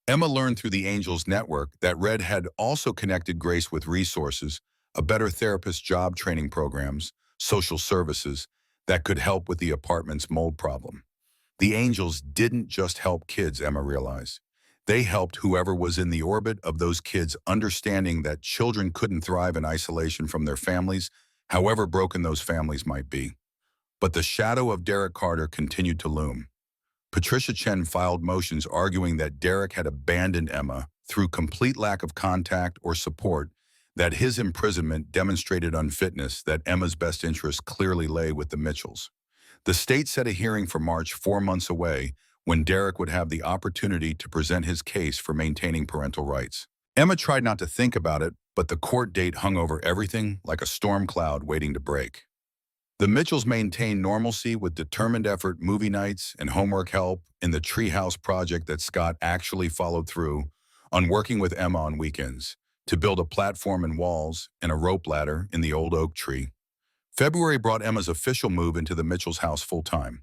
Emma learned through the Angels network that Red had also connected Grace with resources, a better therapist, job training programs, social services that could help with the apartment's mold problem. The Angels didn't just help kids, Emma realized. They helped whoever was in the orbit of those kids, understanding that children couldn't thrive in isolation from their families, however broken those families might be. But the shadow of Derek Carter continued to loom. Patricia Chen filed motions arguing that Derek had abandoned Emma through complete lack of contact or support, that his imprisonment demonstrated unfitness, that Emma's best interest clearly lay with the Mitchells. The state set a hearing for March, 4 months away, when Derek would have the opportunity to present his case for maintaining parental rights. Emma tried not to think about it, but the court date hung over everything like a storm cloud waiting to break. The Mitchells maintained normalcy with determined effort, movie nights, and homework help in the treehouse project that Scott actually followed through on, working with Emma on weekends to build a platform and walls and a rope ladder in the old oak tree. February brought Emma's official move into the Mitchells' house full-time.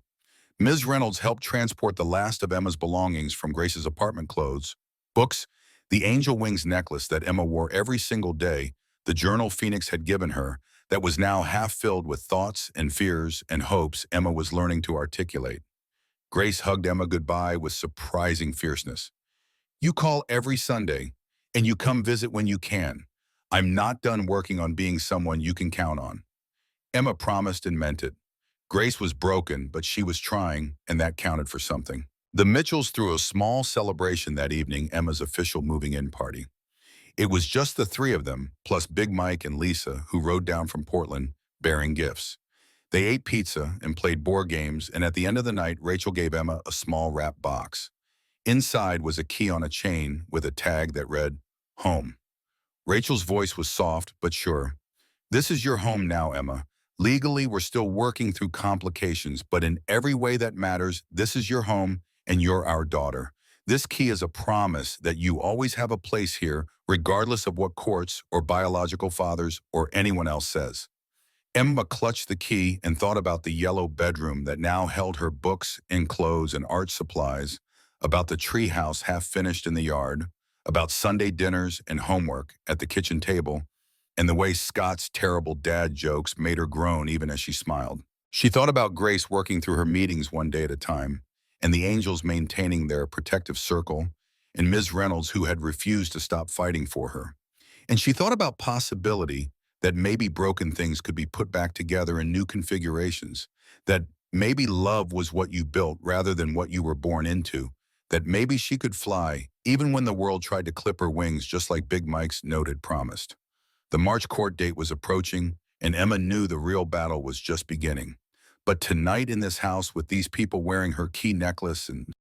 Ms. Reynolds helped transport the last of Emma's belongings from Grace's apartment: clothes, books, the angel wings necklace that Emma wore every single day, the journal Phoenix had given her, that was now half filled with thoughts and fears and hopes Emma was learning to articulate. Grace hugged Emma goodbye with surprising fierceness. You call every Sunday, and you come visit when you can. I'm not done working on being someone you can count on. Emma promised and meant it. Grace was broken, but she was trying, and that counted for something. The Mitchells threw a small celebration that evening, Emma's official moving-in party. It was just the three of them, plus Big Mike and Lisa, who rode down from Portland, bearing gifts. They ate pizza and played board games, and at the end of the night, Rachel gave Emma a small wrapped box. Inside was a key on a chain with a tag that read, Home. Rachel's voice was soft but sure. This is your home now, Emma. Legally, we're still working through complications, but in every way that matters, this is your home, and you're our daughter. This key is a promise that you always have a place here, regardless of what courts or biological fathers or anyone else says. Emma clutched the key and thought about the yellow bedroom that now held her books and clothes and art supplies, about the treehouse half finished in the yard, about Sunday dinners and homework at the kitchen table, and the way Scott's terrible dad jokes made her groan even as she smiled. She thought about Grace working through her meetings one day at a time, and the Angels maintaining their protective circle, and Ms. Reynolds, who had refused to stop fighting for her. And she thought about possibility that maybe broken things could be put back together in new configurations, that maybe love was what you built rather than what you were born into, that maybe she could fly even when the world tried to clip her wings, just like Big Mike's note had promised. The March court date was approaching, and Emma knew the real battle was just beginning. But tonight in this house, with these people wearing her key necklace and